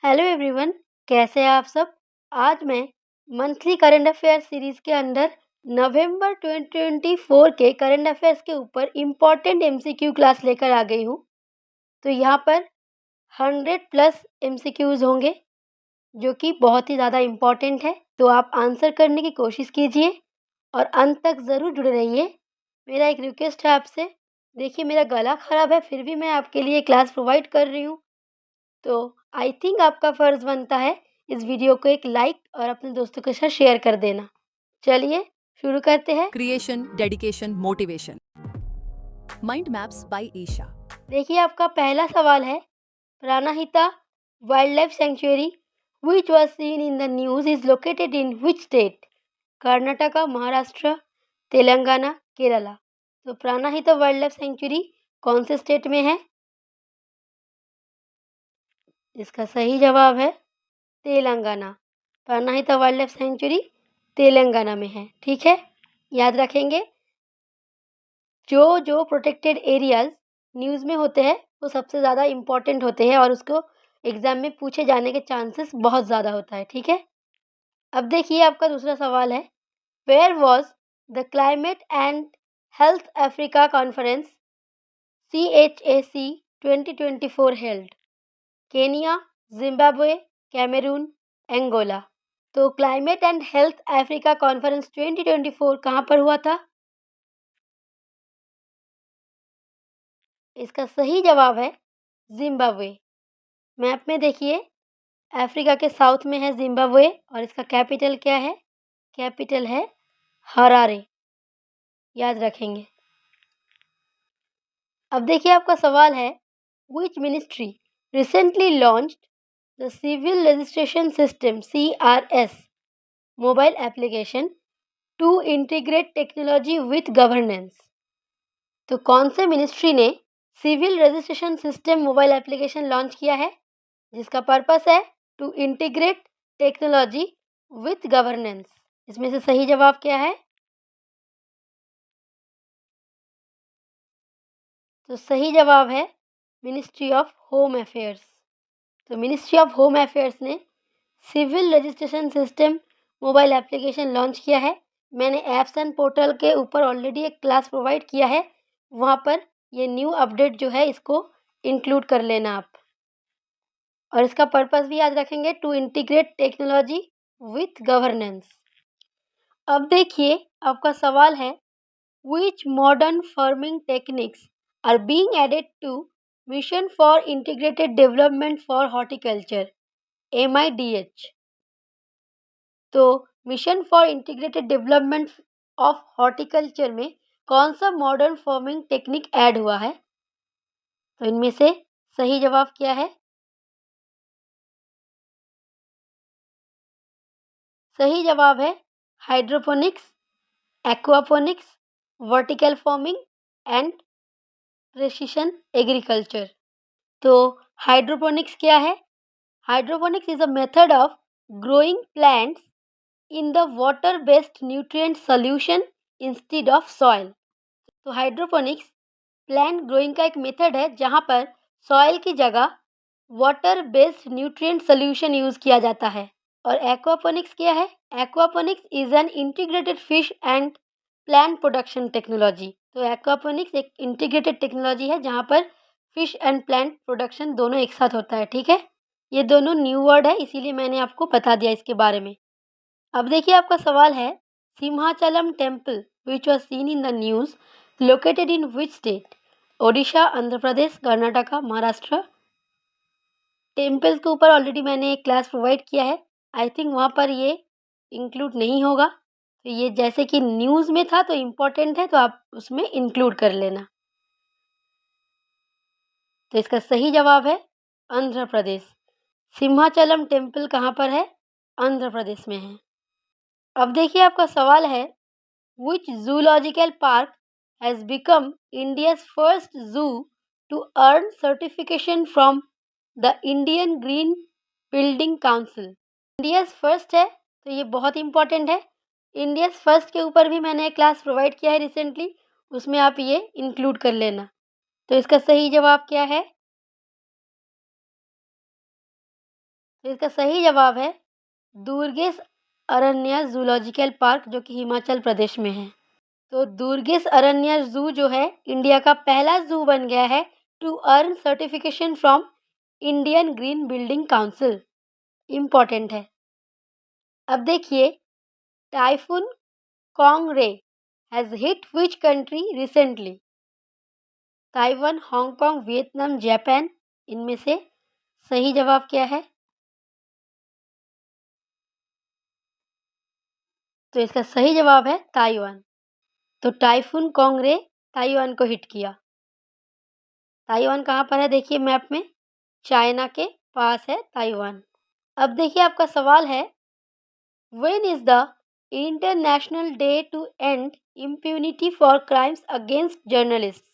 Hello everyone, कैसे हैं आप सब। आज मैं मंथली करंट अफेयर्स सीरीज़ के अंदर नवंबर 2024 के करंट अफेयर्स के ऊपर इम्पॉर्टेंट एमसीक्यू क्लास लेकर आ गई हूँ। तो यहाँ पर 100 प्लस एमसीक्यूज़ होंगे जो कि बहुत ही ज़्यादा इम्पॉर्टेंट है। तो आप आंसर करने की कोशिश कीजिए और अंत तक ज़रूर जुड़े रहिए। मेरा एक रिक्वेस्ट है आपसे, देखिए मेरा गला ख़राब है फिर भी मैं आपके लिए क्लास प्रोवाइड कर रही हूँ। तो आई थिंक आपका फ़र्ज़ बनता है इस वीडियो को एक लाइक और अपने दोस्तों के साथ शेयर कर देना। चलिए शुरू करते हैं। Creation, dedication, motivation. Mind Maps by Isha. देखिए आपका पहला सवाल है, Pranhita wild life sanctuary which was seen in the news is located in which state? Karnataka, Maharashtra, Telangana, Kerala. तो प्राणहिता वाइल्ड लाइफ सेंचुरी कौन से स्टेट में है? इसका सही जवाब है Telangana. Pranhita wild life sanctuary Telangana में है। ठीक है, याद रखेंगे। जो प्रोटेक्टेड एरियाज़ न्यूज़ में होते हैं वो सबसे ज़्यादा इम्पोर्टेंट होते हैं और उसको एग्ज़ाम में पूछे जाने के चांसेस बहुत ज़्यादा होता है। ठीक है, अब देखिए आपका दूसरा सवाल है, where was the climate and health Africa conference CHAC 2024 held? Kenya, Zimbabwe, Cameroon, Angola. तो climate and health Africa conference 2024 कहाँ पर हुआ था? इसका सही जवाब है जिम्बाब्वे। मैप में देखिए, अफ्रीका के साउथ में है जिम्बाब्वे और इसका कैपिटल क्या है? कैपिटल है हरारे। याद रखेंगे। अब देखिए आपका सवाल है, which ministry recently launched the civil registration system CRS mobile application to integrate technology with governance? तो कौन से मिनिस्ट्री ने civil registration system mobile application launch किया है जिसका पर्पस है to integrate technology with governance? इसमें से सही जवाब क्या है? तो सही जवाब है मिनिस्ट्री ऑफ होम अफेयर्स। तो मिनिस्ट्री ऑफ होम अफेयर्स ने civil registration system mobile application launch किया है। मैंने ऐप्स एंड पोर्टल के ऊपर ऑलरेडी एक क्लास प्रोवाइड किया है, वहाँ पर ये न्यू अपडेट जो है इसको इंक्लूड कर लेना आप। और इसका पर्पस भी याद रखेंगे, to integrate technology with governance. अब देखिए आपका सवाल है, which modern farming techniques are being added to Mission for Integrated Development for Horticulture MIDH? तो mission for integrated development of horticulture में कौन सा मॉडर्न फार्मिंग टेक्निक ऐड हुआ है? तो इनमें से सही जवाब क्या है? सही जवाब है hydroponics, aquaponics, vertical farming and precision agriculture. तो हाइड्रोपोनिक्स क्या है? Hydroponics is a method of growing plants in the water-based nutrient solution instead of soil. तो हाइड्रोपोनिक्स प्लांट ग्रोइंग का एक मेथड है जहाँ पर सॉइल की जगह water based nutrient solution use किया जाता है। और एक्वापोनिक्स क्या है? Aquaponics is an integrated fish and plant production technology. तो एक्वापोनिक्स एक इंटीग्रेटेड टेक्नोलॉजी है जहाँ पर फिश एंड प्लांट प्रोडक्शन दोनों एक साथ होता है। ठीक है, ये दोनों न्यू वर्ड है इसीलिए मैंने आपको बता दिया इसके बारे में। अब देखिए आपका सवाल है, Simhachalam temple which was seen in the news located in which state? Odisha, Andhra Pradesh, Karnataka, Maharashtra. Temples के ऊपर ऑलरेडी मैंने एक क्लास प्रोवाइड किया है, आई थिंक वहाँ पर ये इंक्लूड नहीं होगा। तो ये जैसे कि न्यूज़ में था तो इम्पोर्टेंट है तो आप उसमें इंक्लूड कर लेना। तो इसका सही जवाब है आंध्र प्रदेश। सिंहाचलम टेम्पल कहाँ पर है? आंध्र प्रदेश में है। अब देखिए आपका सवाल है, which zoological park has become India's first zoo to earn certification from the Indian Green Building Council? India's first है तो ये बहुत इंपॉर्टेंट है। इंडियाज फर्स्ट के ऊपर भी मैंने एक क्लास प्रोवाइड किया है रिसेंटली, उसमें आप ये इंक्लूड कर लेना। तो इसका सही जवाब क्या है? तो इसका सही जवाब है दुर्गेश अरण्य जूलॉजिकल पार्क, जो कि हिमाचल प्रदेश में है। तो दुर्गेश अरण्य जू जो है इंडिया का पहला जू बन गया है to earn certification from Indian Green Building Council. Important है। अब देखिए, typhoon Kongrey has hit which country recently? Taiwan, Hong Kong, Vietnam, Japan, इनमें से सही जवाब क्या है? तो इसका सही जवाब है ताइवान। तो टाइफून कॉन्गरे ताइवान को हिट किया। ताइवान कहाँ पर है देखिए मैप में, चाइना के पास है ताइवान। अब देखिए आपका सवाल है, when is the international day to end impunity for crimes against journalist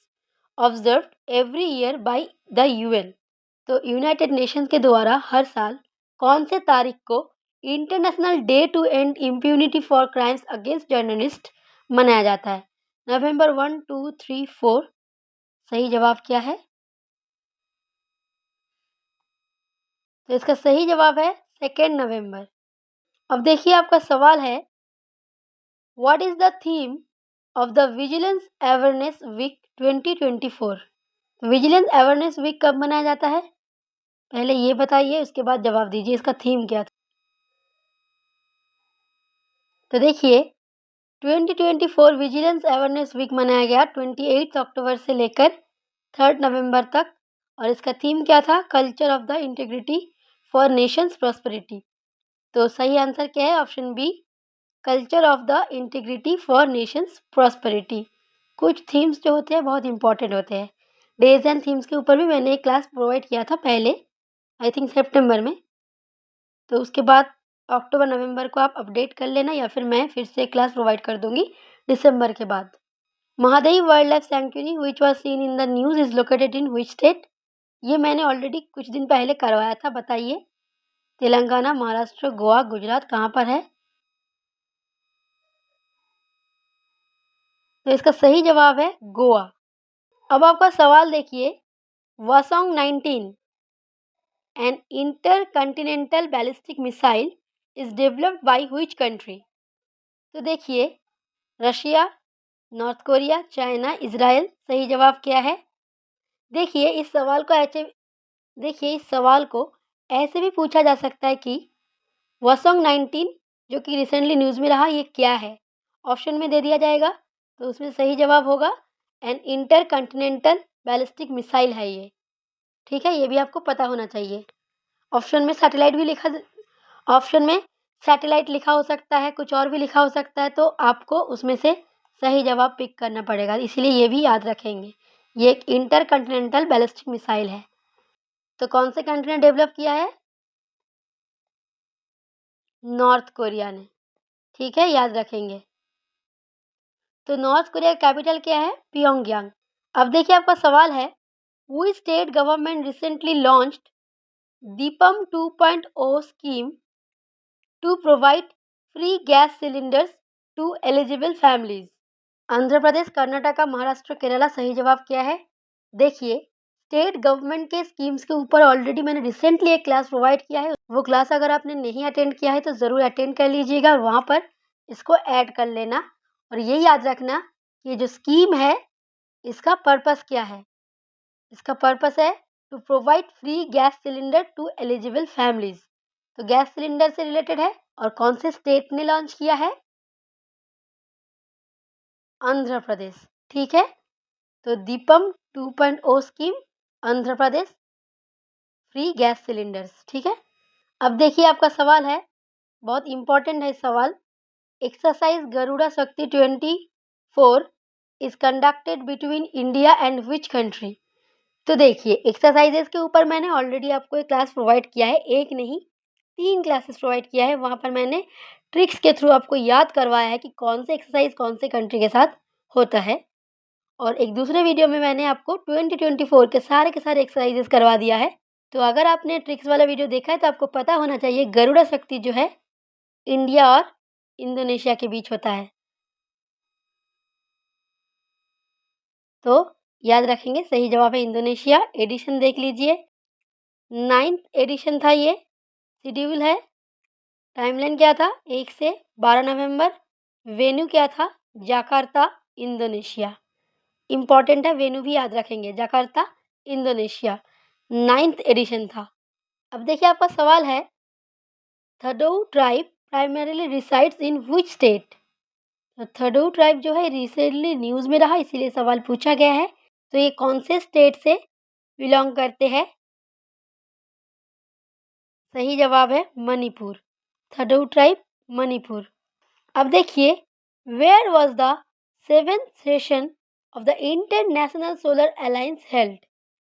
observed every year by the UN? तो यूनाइटेड नेशंस के द्वारा हर साल कौन से तारीख को international day to end impunity for crimes against journalist मनाया जाता है? नवंबर 1, 2, 3, 4। सही जवाब क्या है? तो इसका सही जवाब है 2 नवंबर। अब देखिए आपका सवाल है, what is the theme of the vigilance awareness week 2024? Vigilance awareness week कब मनाया जाता है? पहले ये बताइए, उसके बाद जवाब दीजिए इसका थीम क्या था। तो देखिए, 2024 विजिलेंस अवेयरनेस वीक मनाया गया 28 अक्टूबर से लेकर 3 नवंबर तक, और इसका थीम क्या था? Culture of the integrity for nation's prosperity. तो सही आंसर क्या है? Option B, culture of the integrity for nation's prosperity. कुछ थीम्स जो होते हैं बहुत इंपॉर्टेंट होते हैं। डेज एंड थीम्स के ऊपर भी मैंने एक क्लास प्रोवाइड किया था पहले, आई थिंक सितंबर में। तो उसके बाद अक्टूबर नवंबर को आप अपडेट कर लेना, या फिर मैं फिर से क्लास प्रोवाइड कर दूंगी दिसंबर के बाद। Mahadevi wild life sanctuary which was seen in the news is located in which state? ये मैंने ऑलरेडी कुछ दिन पहले करवाया था, बताइए। तेलंगाना, महाराष्ट्र, गोवा, गुजरात, कहाँ पर है? तो इसका सही जवाब है गोवा। अब आपका सवाल देखिए, Hwasong 19 an intercontinental ballistic missile is developed by which country? तो देखिए, Russia, North Korea, China, Israel, सही जवाब क्या है? देखिए इस सवाल को ऐसे भी पूछा जा सकता है कि वासोंग 19 जो कि रिसेंटली न्यूज़ में रहा, ये क्या है? ऑप्शन में दे दिया जाएगा, तो उसमें सही जवाब होगा एन इंटरकंटिनेंटल बैलिस्टिक मिसाइल है ये। ठीक है, ये भी आपको पता होना चाहिए। ऑप्शन में सैटेलाइट लिखा हो सकता है, कुछ और भी लिखा हो सकता है, तो आपको उसमें से सही जवाब पिक करना पड़ेगा, इसलिए ये भी याद रखेंगे। ये एक इंटरकंटिनेंटल बैलिस्टिक मिसाइल है। तो कौन से कंट्री ने डेवलप किया है? नॉर्थ कोरिया ने। ठीक है, याद रखेंगे। तो नॉर्थ कोरिया का कैपिटल क्या है? प्योंगयांग। अब देखिए आपका सवाल है, which state government recently launched Deepam 2.0 scheme to provide free gas cylinders to eligible families? Andhra Pradesh, Karnataka, Maharashtra, Kerala, सही जवाब क्या है? देखिए, स्टेट गवर्नमेंट के स्कीम्स के ऊपर ऑलरेडी मैंने रिसेंटली एक क्लास प्रोवाइड किया है। वो क्लास अगर आपने नहीं अटेंड किया है तो ज़रूर अटेंड कर लीजिएगा, और वहाँ पर इसको ऐड कर लेना। और ये याद रखना कि जो स्कीम है इसका पर्पस क्या है? इसका पर्पस है to provide free gas cylinder to eligible families. तो गैस सिलेंडर से रिलेटेड है, और कौन से स्टेट ने लॉन्च किया है? आंध्र प्रदेश। ठीक है, तो Deepam 2.0 scheme, Andhra Pradesh, free gas cylinders. ठीक है। अब देखिए आपका सवाल है, बहुत इंपॉर्टेंट है सवाल। एक्सरसाइज गरुड़ा शक्ति 24 is conducted between India and which country? तो देखिए, एक्सरसाइजेस के ऊपर मैंने ऑलरेडी आपको एक क्लास प्रोवाइड किया है, एक नहीं 3 क्लासेस प्रोवाइड किया है। वहाँ पर मैंने ट्रिक्स के थ्रू आपको याद करवाया है कि कौन से एक्सरसाइज कौन से कंट्री के साथ होता है। और एक दूसरे वीडियो में मैंने आपको 2024 के सारे एक्सरसाइजेस करवा दिया है। तो अगर आपने ट्रिक्स वाला वीडियो देखा है तो आपको पता होना चाहिए गरुड़ा शक्ति जो है इंडिया और इंडोनेशिया के बीच होता है। तो याद रखेंगे, सही जवाब है इंडोनेशिया। एडिशन देख लीजिए, 9th एडिशन था ये, शेड्यूल है, टाइमलाइन क्या था 1 से 12 नवंबर, वेन्यू क्या था जकार्ता, इंडोनेशिया। इम्पॉर्टेंट है, वेन्यू भी याद रखेंगे, जकार्ता, इंडोनेशिया। 9th एडिशन था। अब देखिए आपका सवाल है, Thadou tribe primarily resides in which state? तो थडोऊ ट्राइब जो है रिसेंटली न्यूज़ में रहा, इसीलिए सवाल पूछा गया है। तो ये कौन से स्टेट से बिलोंग करते हैं? सही जवाब है मणिपुर। थडोऊ ट्राइब मणिपुर। अब देखिए, where was the 7th session of the international solar alliance held?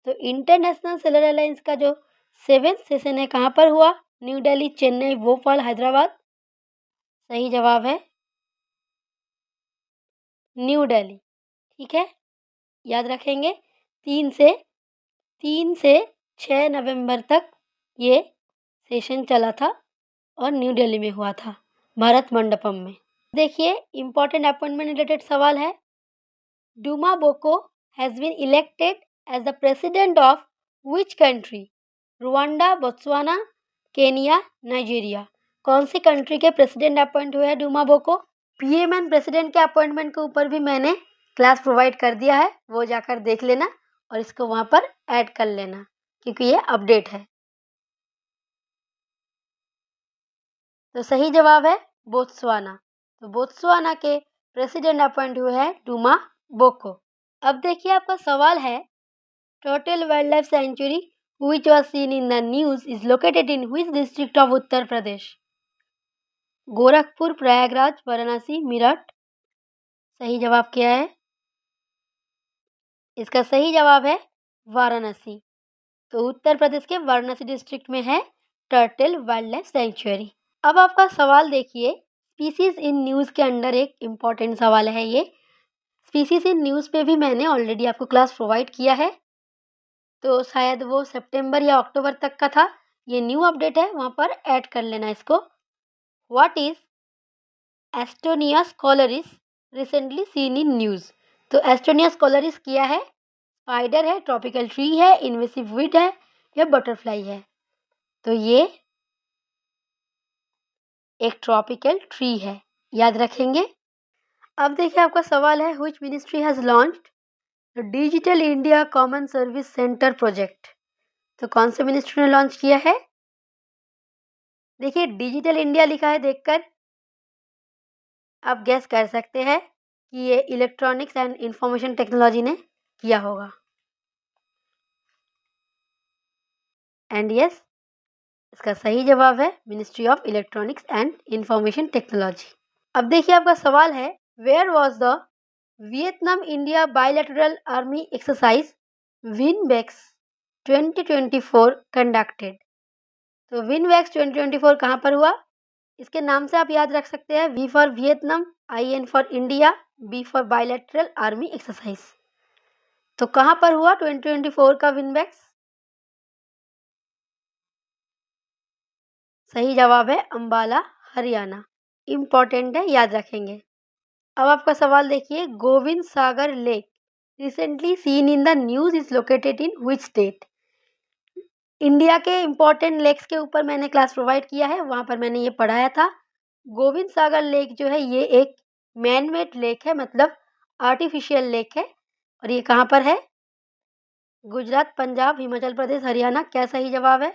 तो इंटरनेशनल सोलर अलायंस का जो 7th सेशन है कहाँ पर हुआ? न्यू दिल्ली, चेन्नई, भोपाल, हैदराबाद। सही जवाब है न्यू दिल्ली। ठीक है, याद रखेंगे। 3 से 6 नवंबर तक ये सेशन चला था और न्यू दिल्ली में हुआ था, भारत मंडपम में। देखिए, इम्पोर्टेंट अपॉइंटमेंट रिलेटेड सवाल है, Duma Boko has been elected as the president of which country? Rwanda, Botswana, Kenya, Nigeria. कौन सी कंट्री के प्रेसिडेंट अपॉइंट हुए हैं डूमा बोको? पीएम एंड प्रेसिडेंट के अपॉइंटमेंट के ऊपर भी मैंने क्लास प्रोवाइड कर दिया है, वो जाकर देख लेना और इसको वहाँ पर ऐड कर लेना, क्योंकि ये अपडेट है। तो सही जवाब है बोत्सवाना। तो बोत्सवाना के प्रेसिडेंट अपॉइंट हुए हैं डूमा बोको। अब देखिए आपका सवाल है, total wild life sanctuary which was seen in the news is located in which district of Uttar Pradesh? Gorakhpur, Prayagraj, Varanasi, Meerut. सही जवाब क्या है? इसका सही जवाब है वाराणसी। तो उत्तर प्रदेश के वाराणसी डिस्ट्रिक्ट में है टर्टल वाइल्ड लाइफ सेंचुरी। अब आपका सवाल देखिए, स्पीसीज इन न्यूज़ के अंडर एक इम्पॉर्टेंट सवाल है ये। स्पीसीज इन न्यूज़ पे भी मैंने ऑलरेडी आपको क्लास प्रोवाइड किया है, तो शायद वो सितंबर या अक्टूबर तक का था। ये न्यू अपडेट है, वहाँ पर ऐड कर लेना इसको। What is Estonia scholaris recently seen in news? तो एस्टोनिया स्कॉलरिस क्या है? स्पाइडर है, ट्रॉपिकल ट्री है, इन्वेसिव वीड है या बटरफ्लाई है? तो ये एक ट्रॉपिकल ट्री है, याद रखेंगे। अब देखिए आपका सवाल है, which ministry has launched digital India common service centre project? तो कौन से मिनिस्ट्री ने लॉन्च किया है? देखिए, डिजिटल इंडिया लिखा है देखकर आप गैस कर सकते हैं कि ये इलेक्ट्रॉनिक्स एंड इंफॉर्मेशन टेक्नोलॉजी ने किया होगा। एंड यस, इसका सही जवाब है ministry of electronics and information technology. अब देखिए आपका सवाल है, where was the Vietnam India bilateral army exercise VINBAX 2024 conducted? तो विनबेक्स 2024 कहाँ पर हुआ? इसके नाम से आप याद रख सकते हैं, V for Vietnam, I N for India, B for bilateral army exercise. तो कहाँ पर हुआ 2024 का विनबेक्स? सही जवाब है अंबाला, हरियाणा। इम्पॉर्टेंट है, याद रखेंगे। अब आपका सवाल देखिए, Govind Sagar lake recently seen in the news is located in which state? India के इम्पोर्टेंट लेक्स के ऊपर मैंने क्लास प्रोवाइड किया है, वहाँ पर मैंने ये पढ़ाया था। गोविंद सागर लेक जो है ये एक मैन मेड लेक है, मतलब आर्टिफिशियल लेक है। और ये कहाँ पर है? गुजरात, पंजाब, हिमाचल प्रदेश, हरियाणा। क्या सही जवाब है?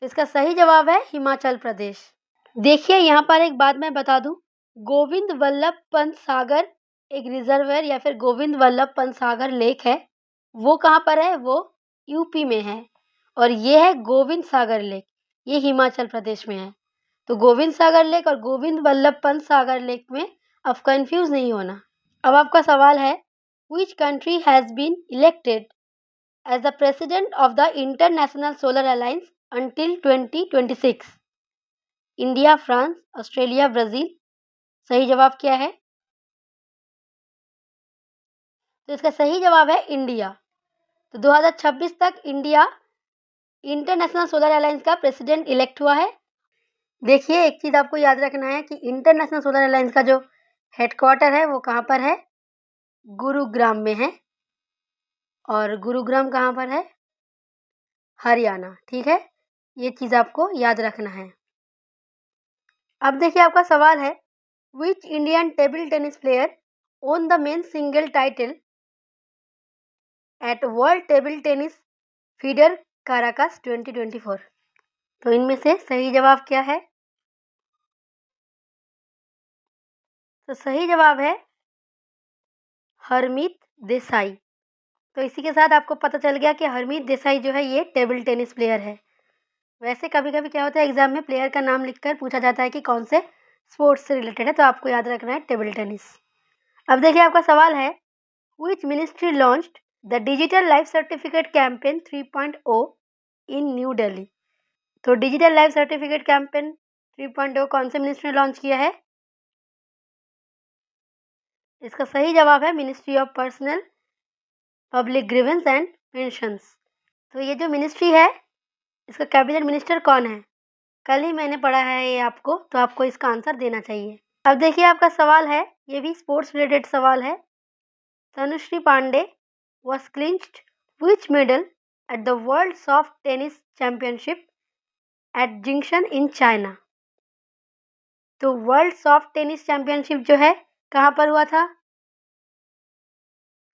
तो इसका सही जवाब है हिमाचल प्रदेश। देखिए, यहाँ पर एक बात मैं बता दूं, गोविंद वल्लभ पंत सागर एक रिजर्वर या फिर गोविंद वल्लभ पंत सागर लेक है, वो कहाँ पर है? वो यूपी में है। और ये है गोविंद सागर लेक, ये हिमाचल प्रदेश में है। तो गोविंद सागर लेक और गोविंद वल्लभ पंत सागर लेक में अब कंफ्यूज नहीं होना। अब आपका सवाल है, which country has been elected as the president of the international solar alliance until 2026? India, France, Australia, Brazil. सही जवाब क्या है? तो इसका सही जवाब है इंडिया। तो 2026 तक इंडिया इंटरनेशनल सोलर अलायंस का प्रेसिडेंट इलेक्ट हुआ है। देखिए, एक चीज़ आपको याद रखना है कि इंटरनेशनल सोलर अलायंस का जो हेडक्वार्टर है वो कहाँ पर है? गुरुग्राम में है। और गुरुग्राम कहाँ पर है? हरियाणा। ठीक है, ये चीज़ आपको याद रखना है। अब देखिए आपका सवाल है, which Indian table tennis player own the men single title at world table tennis feeder Caracas 2024? तो इनमें से सही जवाब क्या है? तो सही जवाब है हरमीत देसाई। तो इसी के साथ आपको पता चल गया कि हरमीत देसाई जो है ये टेबल टेनिस प्लेयर है। वैसे कभी कभी क्या होता है, एग्जाम में प्लेयर का नाम लिखकर पूछा जाता है कि कौन से स्पोर्ट्स से रिलेटेड है, तो आपको याद रखना है टेबल टेनिस। अब देखिए आपका सवाल है, which ministry launched the digital life certificate campaign 3.0 in New Delhi? तो डिजिटल लाइफ सर्टिफिकेट कैंपेन 3.0 कौन से मिनिस्ट्री ने लॉन्च किया है? इसका सही जवाब है ministry of personnel public grievance and pensions. तो ये जो मिनिस्ट्री है इसका कैबिनेट मिनिस्टर कौन है? कल ही मैंने पढ़ा है ये आपको, तो आपको इसका आंसर देना चाहिए। अब देखिए आपका सवाल है, ये भी स्पोर्ट्स रिलेटेड सवाल है। Tanushree Pandey was clinched which medal at the World Soft Tennis Championship at Jingshan in China? तो वर्ल्ड सॉफ्ट टेनिस चैंपियनशिप जो है कहाँ पर हुआ था?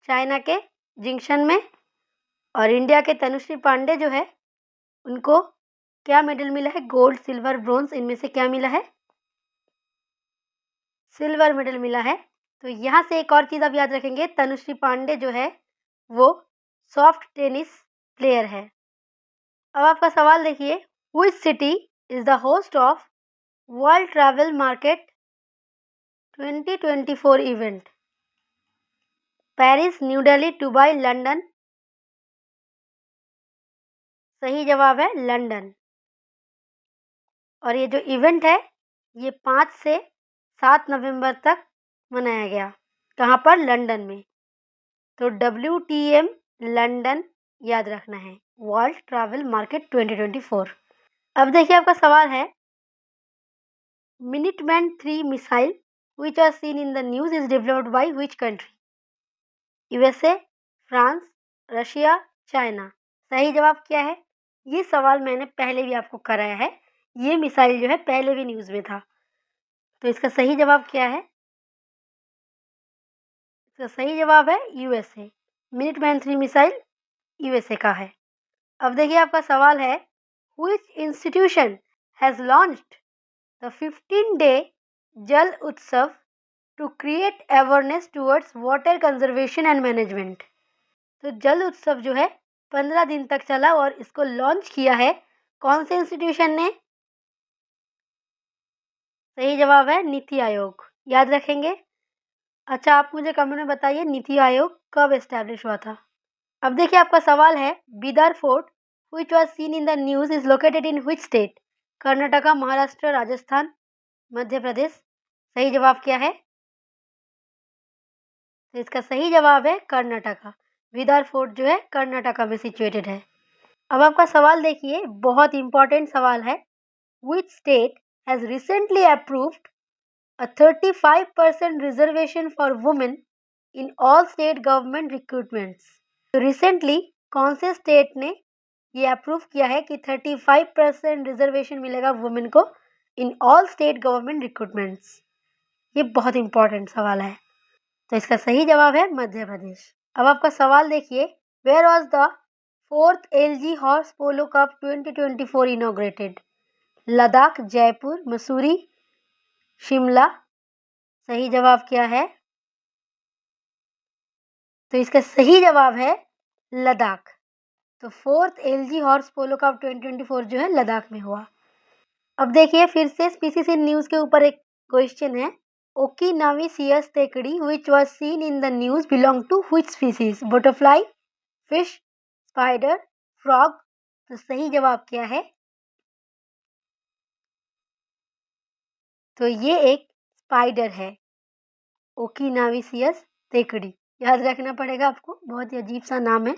चाइना के जिंक्शन में। और इंडिया के तनुश्री पांडे जो है उनको क्या मेडल मिला है? गोल्ड, सिल्वर, ब्रोंज, इनमें से क्या मिला है? सिल्वर मेडल मिला है। तो यहाँ से एक और चीज़ आप याद रखेंगे, तनुश्री पांडे जो है वो सॉफ्ट टेनिस प्लेयर है। अब आपका सवाल देखिए, which city is the host of world travel market 2024 event? Paris, new Delhi, Dubai, London? सही जवाब है लंदन। और ये जो इवेंट है ये 5 से 7 नवंबर तक मनाया गया। कहाँ पर? लंदन में। तो WTM लंदन याद रखना है, वर्ल्ड ट्रैवल मार्केट 2024। अब देखिए आपका सवाल है, मिनिटमैन 3 missile which was seen in the news is developed by which country? USA, France, Russia, China? सही जवाब क्या है? ये सवाल मैंने पहले भी आपको कराया है, ये मिसाइल जो है पहले भी न्यूज़ में था। तो इसका सही जवाब क्या है? इसका सही जवाब है USA। मिनिटमैन 3 मिसाइल USA का है। अब देखिए आपका सवाल है, which institution has launched the 15-day जल उत्सव to create awareness towards water conservation and management? तो जल उत्सव जो है 15 दिन तक चला और इसको लॉन्च किया है कौन से इंस्टीट्यूशन ने? सही जवाब है नीति आयोग। याद रखेंगे। अच्छा, आप मुझे कमेंट में बताइए नीति आयोग कब एस्टैब्लिश हुआ था? अब देखिए आपका सवाल है, Bidar fort which was seen in the news is located in which state? Karnataka, Maharashtra, Rajasthan, Madhya Pradesh? सही जवाब क्या है? तो इसका सही जवाब है कर्नाटका। बीदर फोर्ट जो है कर्नाटका में सिचुएटेड है। अब आपका सवाल देखिए, बहुत इंपॉर्टेंट सवाल है, which state has recently approved a 35% reservation for women in all state government recruitments? तो रिसेंटली कौन से स्टेट ने ये अप्रूव किया है कि 35% रिजर्वेशन मिलेगा वुमेन को in all state government recruitments? ये बहुत इंपॉर्टेंट सवाल है। तो इसका सही जवाब है मध्य प्रदेश। अब आपका सवाल देखिए, where was the 4th LG horse polo cup 2024 inaugurated? Ladakh, Jaipur, Mussoorie, Shimla? सही जवाब क्या है? तो इसका सही जवाब है लद्दाख। तो 4th LG horse polo cup 2024 जो है लद्दाख में हुआ। अब देखिए फिर से स्पीसीज इन न्यूज़ के ऊपर एक क्वेश्चन है, ओकिनावीसियस तेकड़ी which was seen in the news belong to which species? Butterfly, fish, spider, frog? तो सही जवाब क्या है? तो ये एक स्पाइडर है, ओकिनावीसियस तेकड़ी। याद रखना पड़ेगा आपको, बहुत ही अजीब सा नाम है।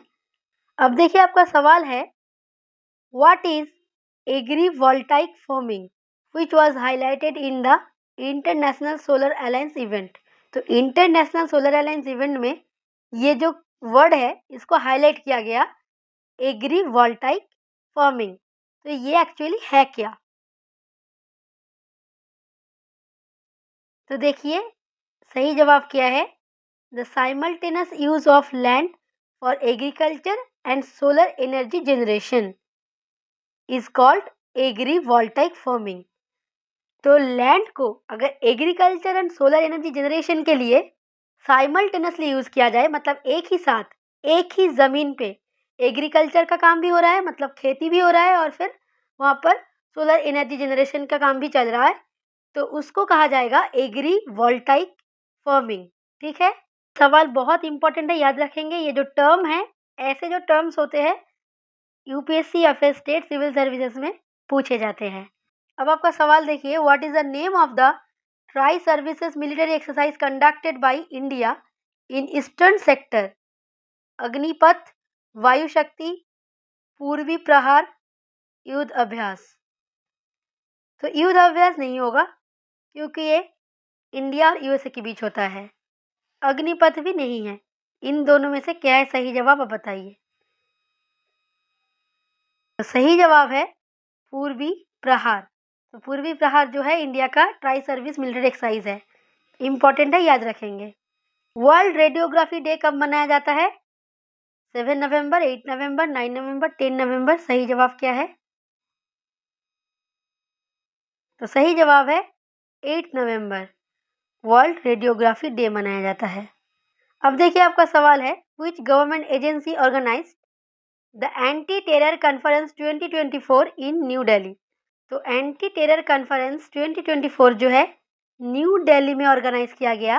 अब देखिए आपका सवाल है, what is agrivoltaic farming which was highlighted in the international solar alliance event? तो इंटरनेशनल सोलर अलायंस इवेंट में ये जो वर्ड है इसको हाईलाइट किया गया, एग्रीवोल्टाइक फार्मिंग। तो ये एक्चुअली है क्या? तो देखिए सही जवाब क्या है? The simultaneous use of land for agriculture and solar energy generation is called agrivoltaic farming. तो लैंड को अगर agriculture and solar energy generation के लिए साइमल्टेनियसली यूज किया जाए, मतलब एक ही साथ एक ही जमीन पे एग्रीकल्चर का काम भी हो रहा है, मतलब खेती भी हो रहा है, और फिर वहां पर सोलर एनर्जी जनरेशन का काम भी चल रहा है, तो उसको कहा जाएगा एग्रीवोल्टाइक फार्मिंग। ठीक है, सवाल बहुत इंपॉर्टेंट है, याद रखेंगे। ये जो टर्म है, ऐसे जो टर्म्स होते हैं यूपीएससी या फिर स्टेट सिविल सर्विसेज में पूछे जाते हैं। अब आपका सवाल देखिए, what is the name of the tri services military exercise conducted by India in eastern sector? Agnipath, Vayu Shakti, पूर्वी प्रहार, युद्ध अभ्यास। तो युद्ध अभ्यास नहीं होगा क्योंकि ये इंडिया और यूएसए के बीच होता है। अग्निपथ भी नहीं है। इन दोनों में से क्या है सही जवाब, आप बताइए। तो सही जवाब है पूर्वी प्रहार। तो पूर्वी प्रहार जो है इंडिया का ट्राई सर्विस मिलिट्री एक्सरसाइज है, इंपॉर्टेंट है, याद रखेंगे। वर्ल्ड रेडियोग्राफी डे कब मनाया जाता है? 7 नवंबर, 8 नवंबर, 9 नवंबर, 10 नवंबर। सही जवाब क्या है? तो सही जवाब है 8 नवंबर, वर्ल्ड रेडियोग्राफी डे मनाया जाता है। अब देखिए आपका सवाल है, which government agency organised the anti terror conference 2024 in New Delhi? तो एंटी टेरर कॉन्फ्रेंस 2024 जो है न्यू दिल्ली में ऑर्गेनाइज किया गया,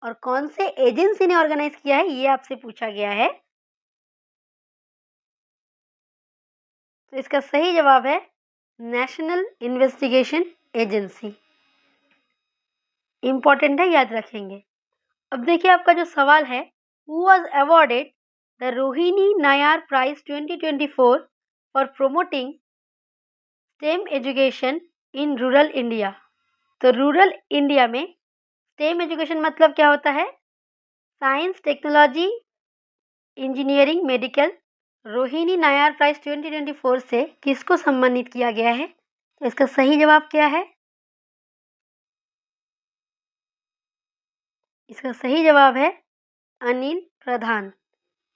और कौन से एजेंसी ने ऑर्गेनाइज किया है ये आपसे पूछा गया है। तो इसका सही जवाब है नेशनल इन्वेस्टिगेशन एजेंसी। इंपॉर्टेंट है, याद रखेंगे। अब देखिए आपका जो सवाल है, who was awarded the Rohini Nayar prize 2024 for promoting STEM education in rural India? तो रूरल इंडिया में स्टेम एजुकेशन मतलब क्या होता है? Science, technology, engineering, medical. Rohini Nayar prize 2024 से किसको सम्मानित किया गया है? तो इसका सही जवाब क्या है? इसका सही जवाब है अनिल प्रधान।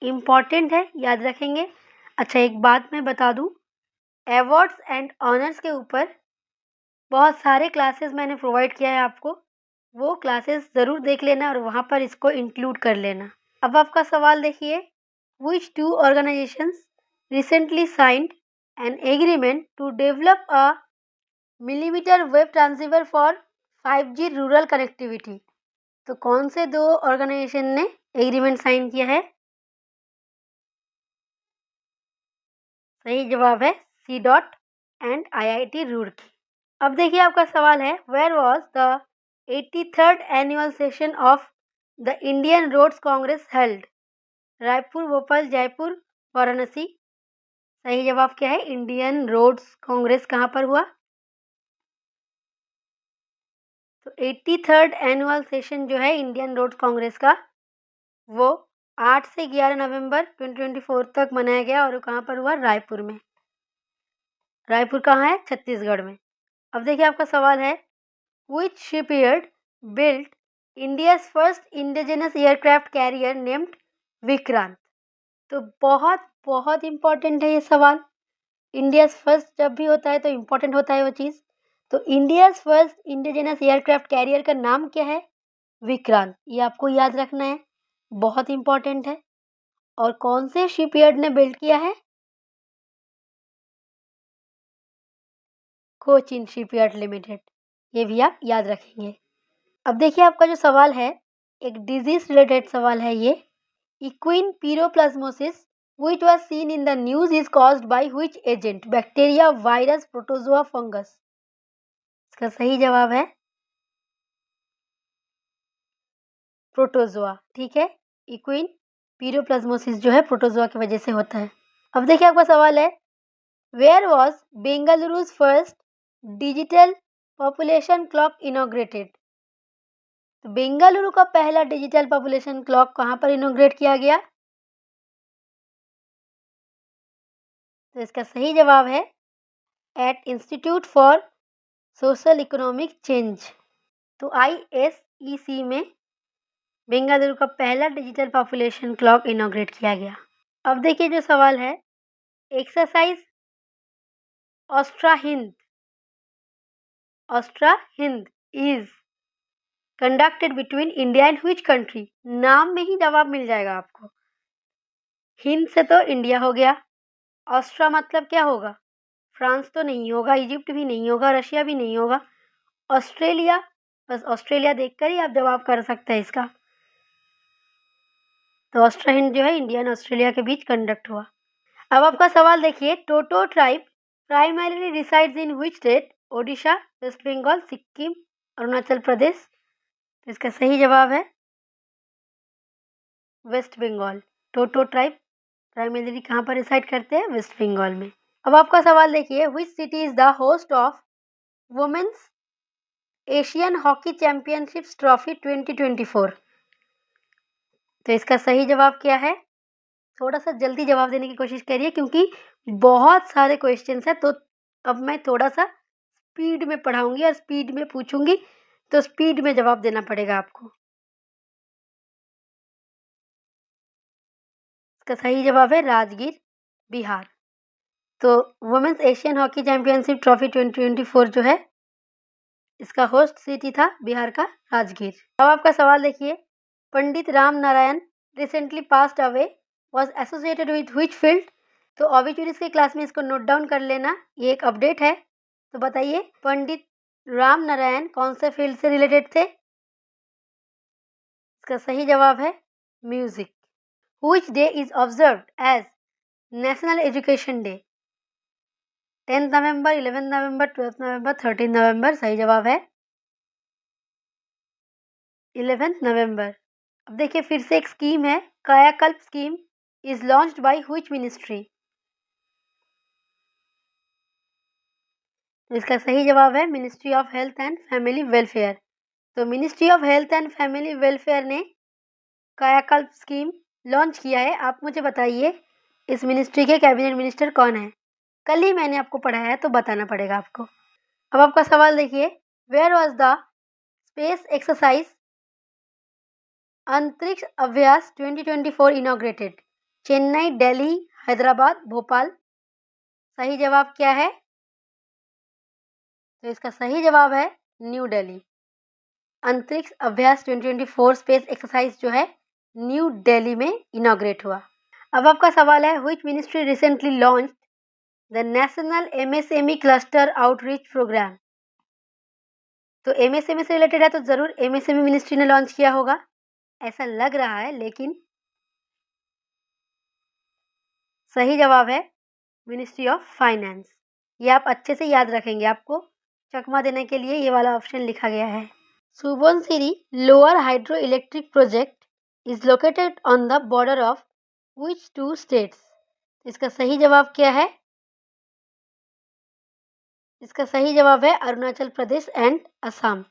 इम्पॉर्टेंट है, याद रखेंगे। अच्छा एक बात मैं बता दूं, अवार्ड्स एंड ऑनर्स के ऊपर बहुत सारे क्लासेस मैंने प्रोवाइड किया है आपको, वो क्लासेस ज़रूर देख लेना और वहाँ पर इसको इंक्लूड कर लेना। अब आपका सवाल देखिए, which two organisations recently signed an agreement to develop a millimetre wave transceiver for 5G rural connectivity? तो कौन से दो ऑर्गेनाइजेशन ने एग्रीमेंट साइन किया है? सही जवाब है C DOT and IIT Roorkee. अब देखिए आपका सवाल है, where was the 83rd annual session of the Indian Roads Congress held? Raipur, Bhopal, Jaipur, Varanasi. सही जवाब क्या है? इंडियन रोड्स कांग्रेस कहाँ पर हुआ? तो 83rd एनुअल सेशन जो है इंडियन रोड्स कांग्रेस का, वो 8 से 11 नवंबर 2024 तक मनाया गया, और कहाँ पर हुआ? रायपुर में। रायपुर कहाँ है? छत्तीसगढ़ में। अब देखिए आपका सवाल है, which shipyard built India's first indigenous aircraft carrier named Vikrant? तो बहुत बहुत इम्पोर्टेंट है ये सवाल। इंडियाज फर्स्ट जब भी होता है तो इम्पोर्टेंट होता है वो चीज़। तो India's first indigenous aircraft carrier का नाम क्या है? विक्रांत। ये आपको याद रखना है, बहुत इम्पोर्टेंट है। और कौन से शिपयार्ड ने बिल्ड किया है? Cochin shipyard limited. ये भी आप याद रखेंगे। अब देखिए आपका जो सवाल है, एक डिजीज रिलेटेड सवाल है ये। Equine piroplasmosis which was seen in the news is caused by which agent? Bacteria, virus, protozoa, fungus. इसका सही जवाब है प्रोटोजोआ। ठीक है, इक्विन पीरोप्लाज्मोसिस जो है प्रोटोजोआ की वजह से होता है। अब देखिए आपका सवाल है, where was Bengaluru's first digital population clock inaugurated? तो बेंगलुरु का पहला डिजिटल पॉपुलेशन क्लॉक कहाँ पर इनॉग्रेट किया गया? तो इसका सही जवाब है at institute for social economic change. तो ISEC में बेंगलुरु का पहला डिजिटल पॉपुलेशन क्लॉक इनॉग्रेट किया गया। अब देखिए जो सवाल है, exercise Austra Hind is conducted between India and which country. नाम में ही जवाब मिल जाएगा आपको। हिंद से तो इंडिया हो गया, ऑस्ट्रा मतलब क्या होगा, फ्रांस तो नहीं होगा, इजिप्ट भी नहीं होगा, रशिया भी नहीं होगा, ऑस्ट्रेलिया, बस ऑस्ट्रेलिया देखकर ही आप जवाब कर सकते हैं इसका। तो ऑस्ट्रा हिंद जो है इंडिया एंड ऑस्ट्रेलिया के बीच कंडक्ट हुआ। अब आपका सवाल देखिए, Toto tribe primarily resides in which state. Odisha, West Bengal, Sikkim, Arunachal Pradesh. तो इसका सही जवाब है West Bengal. Toto tribe primarily कहाँ पर रिसाइड करते हैं, वेस्ट बंगाल में। अब आपका सवाल देखिए, which city is the host of women's Asian hockey championships trophy 2024। तो इसका सही जवाब क्या है, थोड़ा सा जल्दी जवाब देने की कोशिश करिए क्योंकि बहुत सारे क्वेश्चंस हैं। तो अब मैं थोड़ा सा स्पीड में पढ़ाऊंगी और स्पीड में पूछूंगी, तो स्पीड में जवाब देना पड़ेगा आपको। इसका सही जवाब है राजगीर, बिहार। तो women's Asian hockey championship trophy 2024 जो है, इसका होस्ट सिटी था बिहार का राजगीर। अब आपका सवाल देखिए, Pandit Ram Narayan recently passed away was associated with which field. तो ऑबिचुरीज के क्लास में इसको नोट डाउन कर लेना, ये एक अपडेट है। तो बताइए पंडित राम नारायण कौन से फील्ड से रिलेटेड थे। इसका सही जवाब है music. Which day is observed as national education day. 10 November, 11 November, 12 November, 13 November. सही जवाब है 11 नवंबर। अब देखिए फिर से एक स्कीम है, Kayakalp scheme is launched by which ministry. तो इसका सही जवाब है ministry of health and family welfare. तो ministry of health and family welfare ने कायाकल्प स्कीम लॉन्च किया है। आप मुझे बताइए इस मिनिस्ट्री के कैबिनेट मिनिस्टर कौन है। कल ही मैंने आपको पढ़ाया है तो बताना पड़ेगा आपको। अब आपका सवाल देखिए, where was the space exercise Antariksh Abhyas 2024 inaugurated. Chennai, Delhi, Hyderabad, Bhopal. सही जवाब क्या है, तो इसका सही जवाब है न्यू दिल्ली। अंतरिक्ष अभ्यास 2024 स्पेस एक्सरसाइज जो है न्यू दिल्ली में इनॉग्रेट हुआ। अब आपका सवाल है, which ministry recently launch the national MSME cluster outreach programme. तो MSME से रिलेटेड है तो जरूर MSME मिनिस्ट्री ने लॉन्च किया होगा, ऐसा लग रहा है, लेकिन सही जवाब है मिनिस्ट्री ऑफ फाइनेंस। ये आप अच्छे से याद रखेंगे, आपको चकमा देने के लिए ये वाला ऑप्शन लिखा गया है। Subansiri lower hydro electric project is located on the border of which two states. इसका सही जवाब क्या है, इसका सही जवाब है अरुणाचल प्रदेश एंड असम।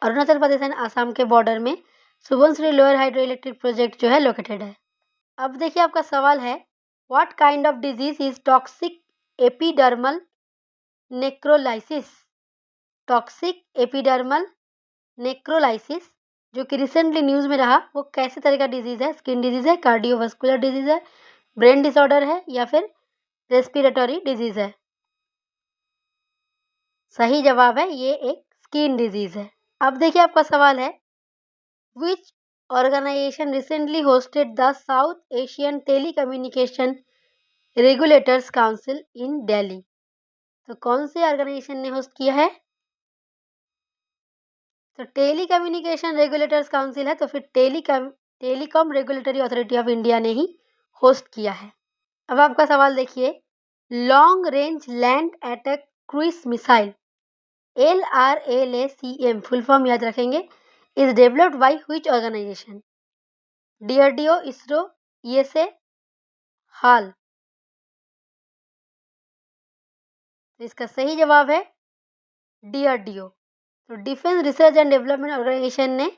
अरुणाचल प्रदेश एंड असम के बॉर्डर में Subansiri lower hydro electric project जो है लोकेटेड है। अब देखिए आपका सवाल है, what kind of disease is toxic epidermal necrolysis. Toxic epidermal necrolysis जो कि रिसेंटली न्यूज़ में रहा, वो कैसे तरह का डिजीज़ है। स्किन डिजीज़ है, कार्डियोवास्कुलर डिजीज़ है, ब्रेन डिसऑर्डर है, या फिर रेस्पिरेटरी डिजीज़ है। सही जवाब है ये एक स्किन डिजीज़ है। अब देखिए आपका सवाल है, which organisation recently hosted the South Asian telecommunication regulators council in Delhi. तो कौन से ऑर्गेनाइजेशन ने होस्ट किया है, तो टेलीकम्युनिकेशन रेगुलेटर्स काउंसिल है, तो फिर telecom regulatory authority of India ने ही होस्ट किया है। अब आपका सवाल देखिए, long range land attack cruise missile LRLACM full form याद रखेंगे, is developed by which organisation. DRDO, ISRO, USA, HAL. तो इसका सही जवाब है DRDO। तो defence research and development organisation ने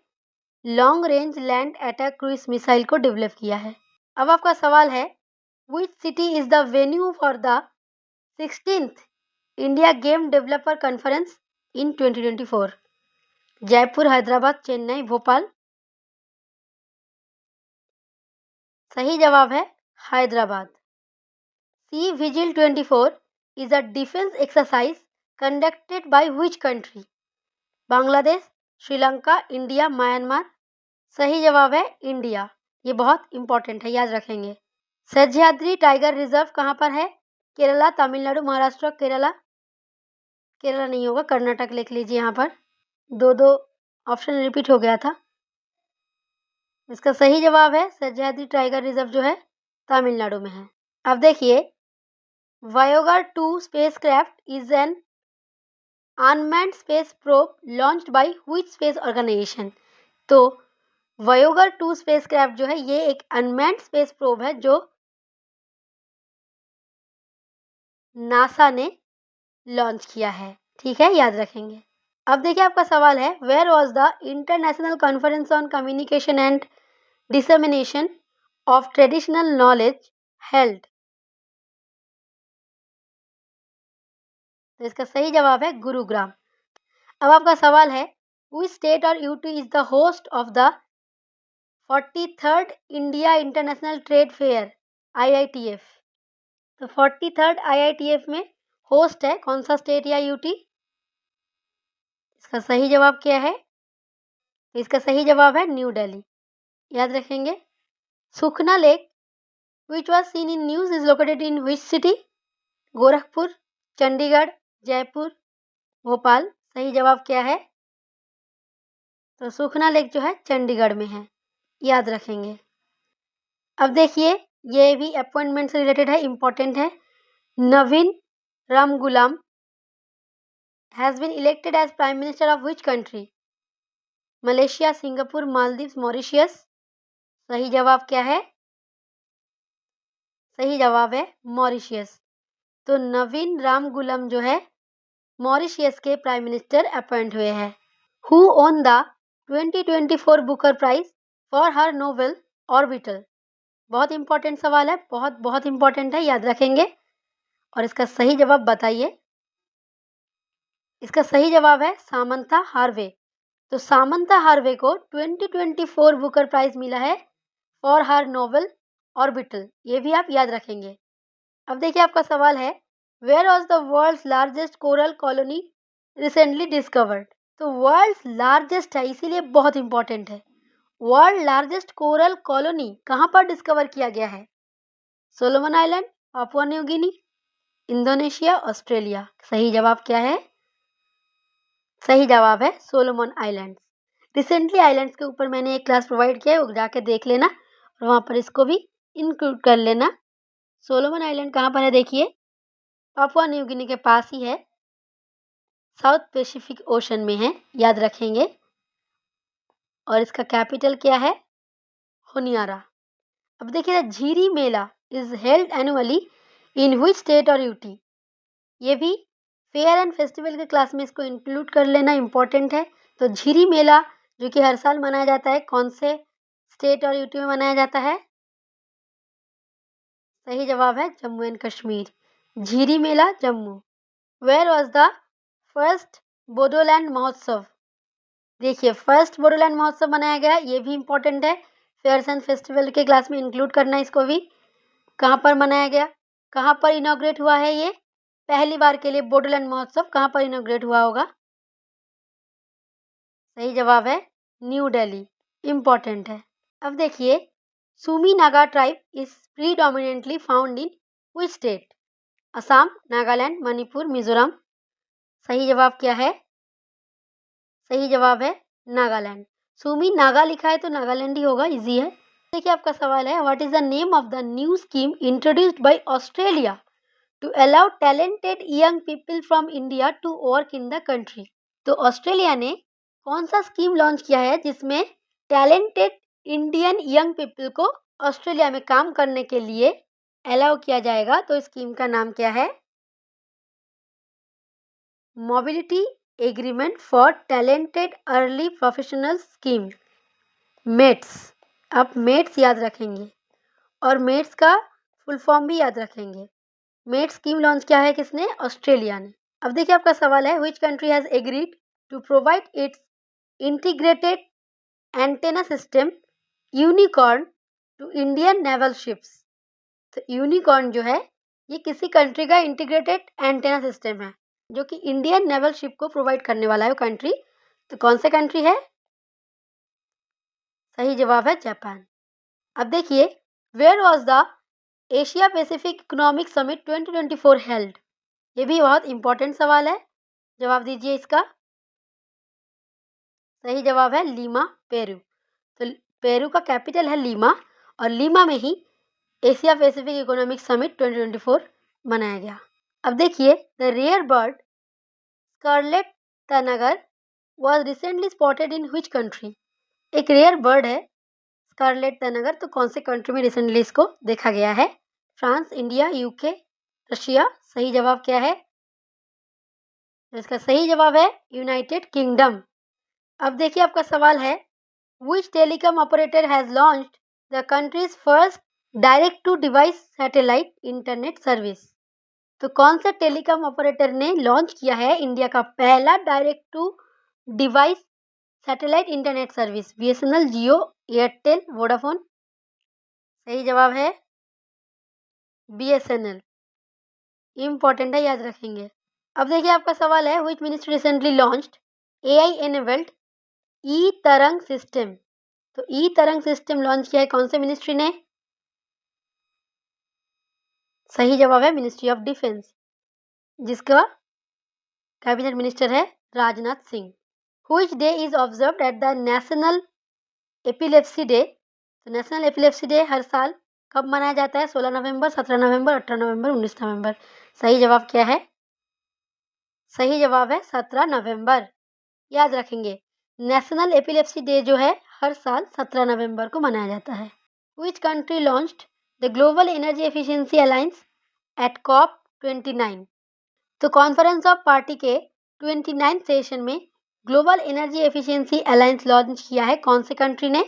long range land attack cruise missile को डेवलप किया है। अब आपका सवाल है, which city is the venue for the 16th India game developer conference in 2024? Jaipur, Hyderabad, Chennai, Bhopal. सही जवाब है Hyderabad. Sea vigil 24 is a defense exercise conducted by which country? Bangladesh, Sri Lanka, India, Myanmar. सही जवाब है इंडिया। ये बहुत इंपॉर्टेंट है, याद रखेंगे। सह्याद्री टाइगर रिजर्व कहाँ पर है? केरला, तमिलनाडु, महाराष्ट्र, केरला। केरला नहीं होगा, कर्नाटक लिख लीजिए। यहाँ पर दो ऑप्शन रिपीट हो गया था। इसका सही जवाब है सह्याद्री टाइगर रिजर्व जो है तमिलनाडु में है। अब देखिए, Voyager 2 spacecraft is an unmanned space probe launched by which space organisation? तो वायोगर 2 स्पेसक्राफ्ट जो है ये एक अनमैन्ड स्पेस प्रोब है जो नासा ने लॉन्च किया है। ठीक है, याद रखेंगे। अब देखिए आपका सवाल है, where was the international conference on communication and dissemination of traditional knowledge held? तो इसका सही जवाब है गुरुग्राम। अब आपका सवाल है, व्हिच स्टेट और UT is the host of the 43rd India international trade fair IITF? तो 43rd IITF में होस्ट है कौन सा स्टेट या यूटी? इसका सही जवाब क्या है? इसका सही जवाब है न्यू दिल्ली। याद रखेंगे। सुखना lake which was seen in news is located in which city? Gorakhpur, Chandigarh, Jaipur, Bhopal. सही जवाब क्या है? तो सुखना लेक जो है चंडीगढ़ में है, याद रखेंगे। अब देखिए, ये भी अपॉइंटमेंट से रिलेटेड है, इंपॉर्टेंट है। Navin Ramgoolam has been elected as prime minister of which country? Malaysia, Singapore, Maldives, Mauritius. सही जवाब क्या है? सही जवाब है मॉरिशियस। तो नवीन रामगुलाम जो है मॉरिशियस के प्राइम मिनिस्टर अपॉइंट हुए हैं। Who won the 2024 Booker prize for her novel Orbital? बहुत इंपॉर्टेंट सवाल है, बहुत बहुत इंपॉर्टेंट है, याद रखेंगे। और इसका सही जवाब बताइए। इसका सही जवाब है सामंथा हार्वे। तो सामंथा हार्वे को 2024 बुकर प्राइज मिला है फॉर हर नोवेल ऑर्बिटल। ये भी आप याद रखेंगे। अब देखिए आपका सवाल है, where was the world's largest coral colony recently discovered? तो वर्ल्ड्स लार्जेस्ट है, इसीलिए बहुत इंपॉर्टेंट है। वर्ल्ड लार्जेस्ट कोरल कॉलोनी कहाँ पर डिस्कवर किया गया है? Solomon island, Papua New Guinea, Indonesia, Australia. सही जवाब क्या है? सही जवाब है सोलोमन आइलैंड्स। रिसेंटली आइलैंड्स के ऊपर मैंने एक क्लास प्रोवाइड किया है, वो जाके देख लेना और वहाँ पर इसको भी इंक्लूड कर लेना। सोलोमन आइलैंड कहाँ पर है? देखिए, पापुआ न्यू गिनी के पास ही है, साउथ पैसिफिक ओशन में है, याद रखेंगे। और इसका कैपिटल क्या है? होनियारा। अब देखिए, Jhiri Mela is held annually in which state और यूटी? ये भी फेयर एंड फेस्टिवल के क्लास में इसको इंक्लूड कर लेना इंपॉर्टेंट है। तो झीरी मेला जो कि हर साल मनाया जाता है, कौन से स्टेट और यूटी में मनाया जाता है? सही जवाब है Jammu and Kashmir. Jhiri Mela Jammu. Where was the first Bodoland Mahotsav? देखिए, फर्स्ट बोडोलैंड महोत्सव मनाया गया, ये भी इंपॉर्टेंट है, फेयर्स एंड फेस्टिवल के क्लास में इंक्लूड करना इसको भी। कहाँ पर मनाया गया? कहाँ पर इनॉग्रेट हुआ है? ये पहली बार के लिए बोडोलैंड महोत्सव कहाँ पर इनॉग्रेट हुआ होगा? सही जवाब है न्यू दिल्ली, इंपॉर्टेंट है। अब देखिए, Sumi Naga tribe is predominantly found in which state? Assam, Nagaland, Manipur, Mizoram. सही जवाब क्या है? सही जवाब है नागालैंड। सुमी नागा लिखा है तो नागालैंड ही होगा, इजी है। देखिए आपका सवाल है, what is the name of the new scheme introduced by Australia to allow talented young people from India to work in the country? तो ऑस्ट्रेलिया ने कौन सा स्कीम लॉन्च किया है जिसमें टैलेंटेड इंडियन यंग पीपल को ऑस्ट्रेलिया में काम करने के लिए अलाउ किया जाएगा? तो स्कीम का नाम क्या है? Mobility agreement for talented early professional scheme, MATES. आप मेट्स याद रखेंगे और मेट्स का फुल फॉर्म भी याद रखेंगे। मेट्स स्कीम लॉन्च किया है किसने? ऑस्ट्रेलिया ने। अब देखिए आपका सवाल है, which country has agreed to provide its integrated antenna system unicorn to Indian naval ships. तो यूनिकॉर्न जो है ये किसी कंट्री का इंटीग्रेटेड एंटेना सिस्टम है जो कि इंडियन नेवल शिप को प्रोवाइड करने वाला है वो कंट्री। तो कौन सा कंट्री है? सही जवाब है जापान। अब देखिए, where was the Asia Pacific economic summit 2024 held? ये भी बहुत इंपॉर्टेंट सवाल है, जवाब दीजिए इसका। सही जवाब है लीमा, पेरू। तो पेरू का कैपिटल है लीमा और लीमा में ही एशिया पैसिफिक इकोनॉमिक समिट 2024 मनाया गया। अब देखिए, the rare bird scarlet tanager was recently spotted in which country? एक रेयर बर्ड है स्कारलेट तनागर, तो कौन से कंट्री में रिसेंटली इसको देखा गया है? France, India, UK, Russia. सही जवाब क्या है? तो इसका सही जवाब है यूनाइटेड किंगडम। अब देखिए आपका सवाल है, which telecom operator has launched the country's first direct to device satellite internet service? तो कौन सा टेलीकॉम ऑपरेटर ने लॉन्च किया है इंडिया का पहला direct to device satellite internet service? BSNL, Jio, Airtel, Vodafone. सही जवाब है बीएसएनएल। इम्पॉर्टेंट है, याद रखेंगे। अब देखिए आपका सवाल है, which ministry recently launched AI enabled E Tarang system? तो ई तरंग सिस्टम लॉन्च किया है कौन से मिनिस्ट्री ने? सही जवाब है मिनिस्ट्री ऑफ डिफेंस, जिसका कैबिनेट मिनिस्टर है Rajnath Singh. Which day is observed at the national epilepsy day? तो नेशनल एपिलेप्सी डे हर साल कब मनाया जाता है? 16 नवंबर, 17 नवंबर, 18 नवंबर, 19 नवंबर। सही जवाब क्या है? सही जवाब है 17 नवंबर। याद रखेंगे, नेशनल एपिलेप्सी डे जो है हर साल 17 नवंबर को मनाया जाता है। Which country launched the global energy efficiency alliance at COP 29? तो कॉन्फ्रेंस ऑफ पार्टी के 29 सेशन में global energy efficiency alliance launch किया है कौन से कंट्री ने?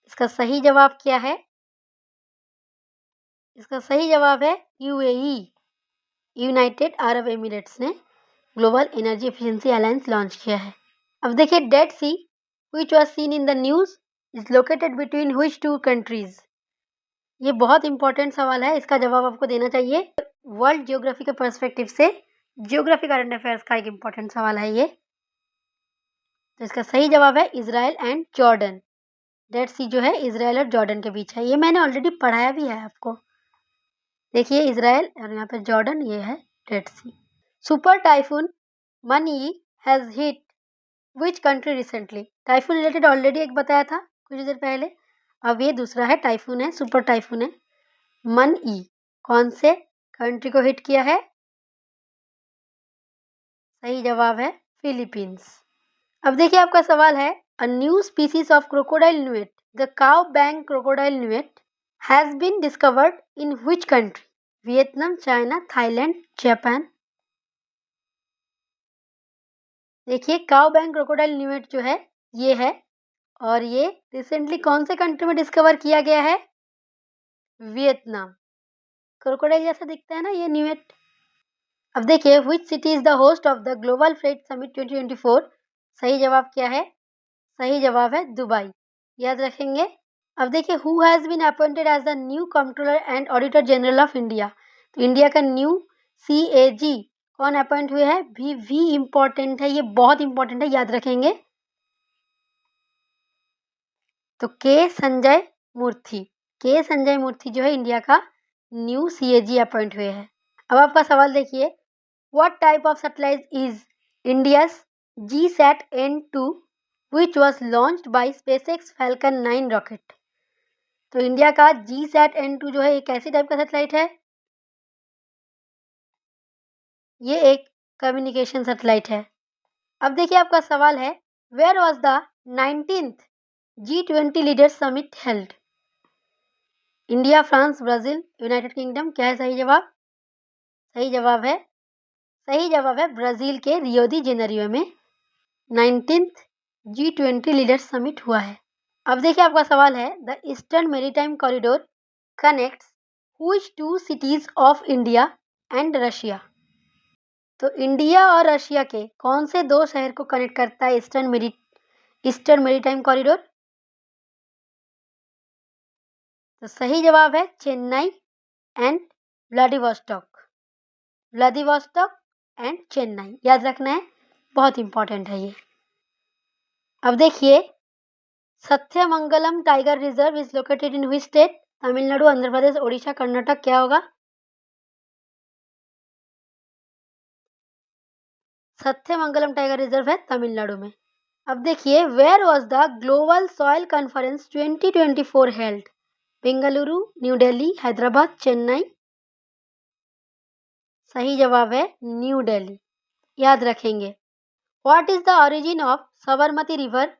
इसका सही जवाब क्या है? इसका सही जवाब है यूएई, यूनाइटेड अरब एमिरेट्स ने global energy efficiency alliance launch किया है। अब देखिए, dead sea which was seen in the news is located between which two countries? ये बहुत इंपॉर्टेंट सवाल है, इसका जवाब आपको देना चाहिए। वर्ल्ड जियोग्राफी के पर्सपेक्टिव से जियोग्राफी करंट अफेयर्स का एक इंपॉर्टेंट सवाल है ये। तो इसका सही जवाब है इजराइल एंड जॉर्डन। डेड सी जो है इजराइल और जॉर्डन के बीच है, ये मैंने ऑलरेडी पढ़ाया भी है आपको। देखिए, इजराइल और यहाँ पे जॉर्डन, ये है dead sea. Super typhoon Manyi has hit which country recently? Typhoon related already एक बताया था कुछ देर पहले, अब ये दूसरा है टाइफून है, सुपर टाइफून है मन ई। कौन से कंट्री को हिट किया है? सही जवाब है फिलीपींस। अब देखिए आपका सवाल है, a new species of crocodile newt, the Cao Bang crocodile newt has been discovered in which country? Vietnam, China, Thailand, Japan. देखिए, काउ बैंक क्रोकोडाइल न्यूट जो है ये है, और ये रिसेंटली कौन से कंट्री में डिस्कवर किया गया है? वियतनाम। क्रोकोडाइल जैसा दिखता है ना ये न्यूट। अब देखिए, which city is the host of the global freight summit 2024? सही जवाब क्या है? सही जवाब है दुबई। याद रखेंगे। अब देखिए, who has been appointed as the new controller and auditor general of India? तो इंडिया का न्यू सीएजी कौन अपॉइंट हुए हैं? भी इंपॉर्टेंट है, ये बहुत इंपॉर्टेंट है, याद रखेंगे। तो के संजय मूर्ति। के संजय मूर्ति जो है इंडिया का न्यू सीएजी अपॉइंट हुए हैं। अब आपका सवाल देखिए, what type of satellite is India's GSAT-N2 which was launched by SpaceX Falcon 9 rocket? तो इंडिया का GSAT-N2 जो है एक ऐसी टाइप का सैटेलाइट है, ये एक कम्युनिकेशन सैटेलाइट है। अब देखिए आपका सवाल है, where was the 19th G20 leader summit held? India, France, Brazil, united kingdom. क्या है सही जवाब? सही जवाब है ब्राजील के रियो दी जेनेरियो में 19th G20 लीडर समिट हुआ है। अब देखिए आपका सवाल है, the eastern maritime corridor connects which two cities of India and Russia? तो इंडिया और रशिया के कौन से दो शहर को कनेक्ट करता है ईस्टर्न मेरीटाइम कॉरिडोर? तो सही जवाब है Chennai and Vladivostok. Vladivostok and Chennai याद रखना है, बहुत इंपॉर्टेंट है ये। अब देखिए, Sathyamangalam tiger reserve is located in which state? Tamil Nadu, Andhra Pradesh, Odisha, Karnataka, क्या होगा? सत्यमंगलम टाइगर रिजर्व है तमिलनाडु में। अब देखिए, where was the global soil conference 2024 held? Bengaluru, New Delhi, Hyderabad, Chennai. सही जवाब है न्यू दिल्ली, याद रखेंगे। What is the origin of Sabarmati river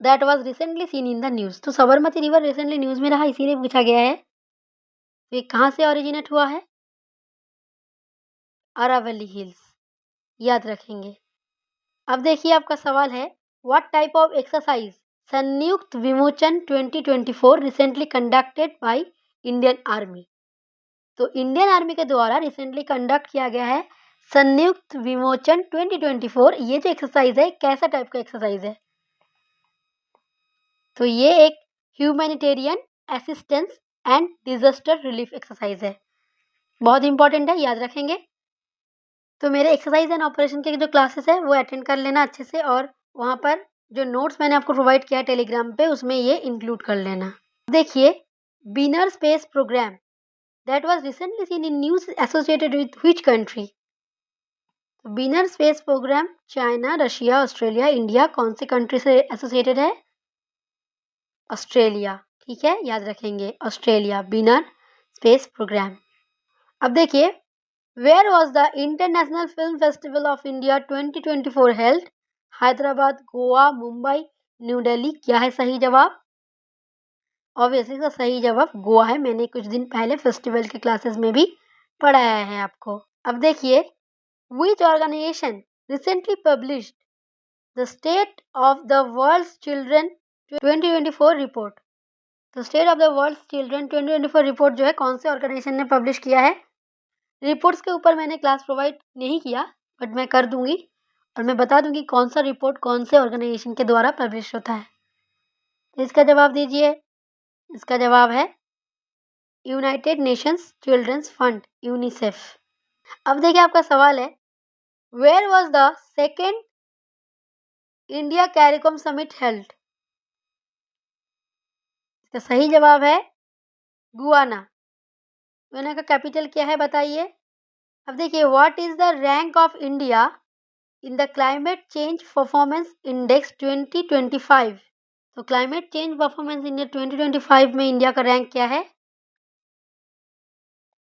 that was recently seen in the news? तो साबरमती रिवर रिसेंटली न्यूज में रहा, इसीलिए पूछा गया है। तो ये कहाँ से ओरिजिनेट हुआ है? अरावली हिल्स, याद रखेंगे। अब देखिए, आपका सवाल है, व्हाट टाइप ऑफ एक्सरसाइज संयुक्त विमोचन 2024 recently conducted by Indian army? तो इंडियन आर्मी के द्वारा रिसेंटली कंडक्ट किया गया है संयुक्त विमोचन 2024। ये जो एक्सरसाइज है, कैसा टाइप का एक्सरसाइज है? तो ये एक humanitarian assistance and disaster relief exercise है, बहुत इंपॉर्टेंट है, याद रखेंगे। तो मेरे एक्सरसाइज एंड ऑपरेशन के जो क्लासेस है वो अटेंड कर लेना अच्छे से, और वहाँ पर जो नोट्स मैंने आपको प्रोवाइड किया है टेलीग्राम पे, उसमें ये इंक्लूड कर लेना। देखिए, Binar space program that was recently seen in news associated with which country? तो Binar space program China, Russia, Australia, India, कौन सी कंट्री से एसोसिएटेड है? ऑस्ट्रेलिया, ठीक है, याद रखेंगे ऑस्ट्रेलिया, बिनर स्पेस प्रोग्राम। अब देखिए, where was the international film festival of India 2024 held? Hyderabad, Goa, Mumbai, new Delhi, क्या है सही जवाब? ऑब्वियसली तो सही जवाब गोवा है, मैंने कुछ दिन पहले फेस्टिवल के क्लासेस में भी पढ़ाया है आपको। अब देखिए, which organisation recently published the state of the world's children 2024 report? तो state of the world's children 2024 report जो है, कौन से ऑर्गेनाइजेशन ने पब्लिश किया है? रिपोर्ट्स के ऊपर मैंने क्लास प्रोवाइड नहीं किया, बट मैं कर दूंगी और मैं बता दूंगी कौन सा रिपोर्ट कौन से ऑर्गेनाइजेशन के द्वारा पब्लिश होता है। तो इसका जवाब दीजिए। इसका जवाब है united nations children's fund, UNICEF. अब देखिए, आपका सवाल है, where was the second India CARICOM summit held? इसका सही जवाब है गुआना। गुआना का कैपिटल क्या है बताइए? अब देखिए, what is the rank of India in the climate change performance index 2025? तो क्लाइमेट चेंज परफॉर्मेंस इंडेक्स 2025 में इंडिया का रैंक क्या है?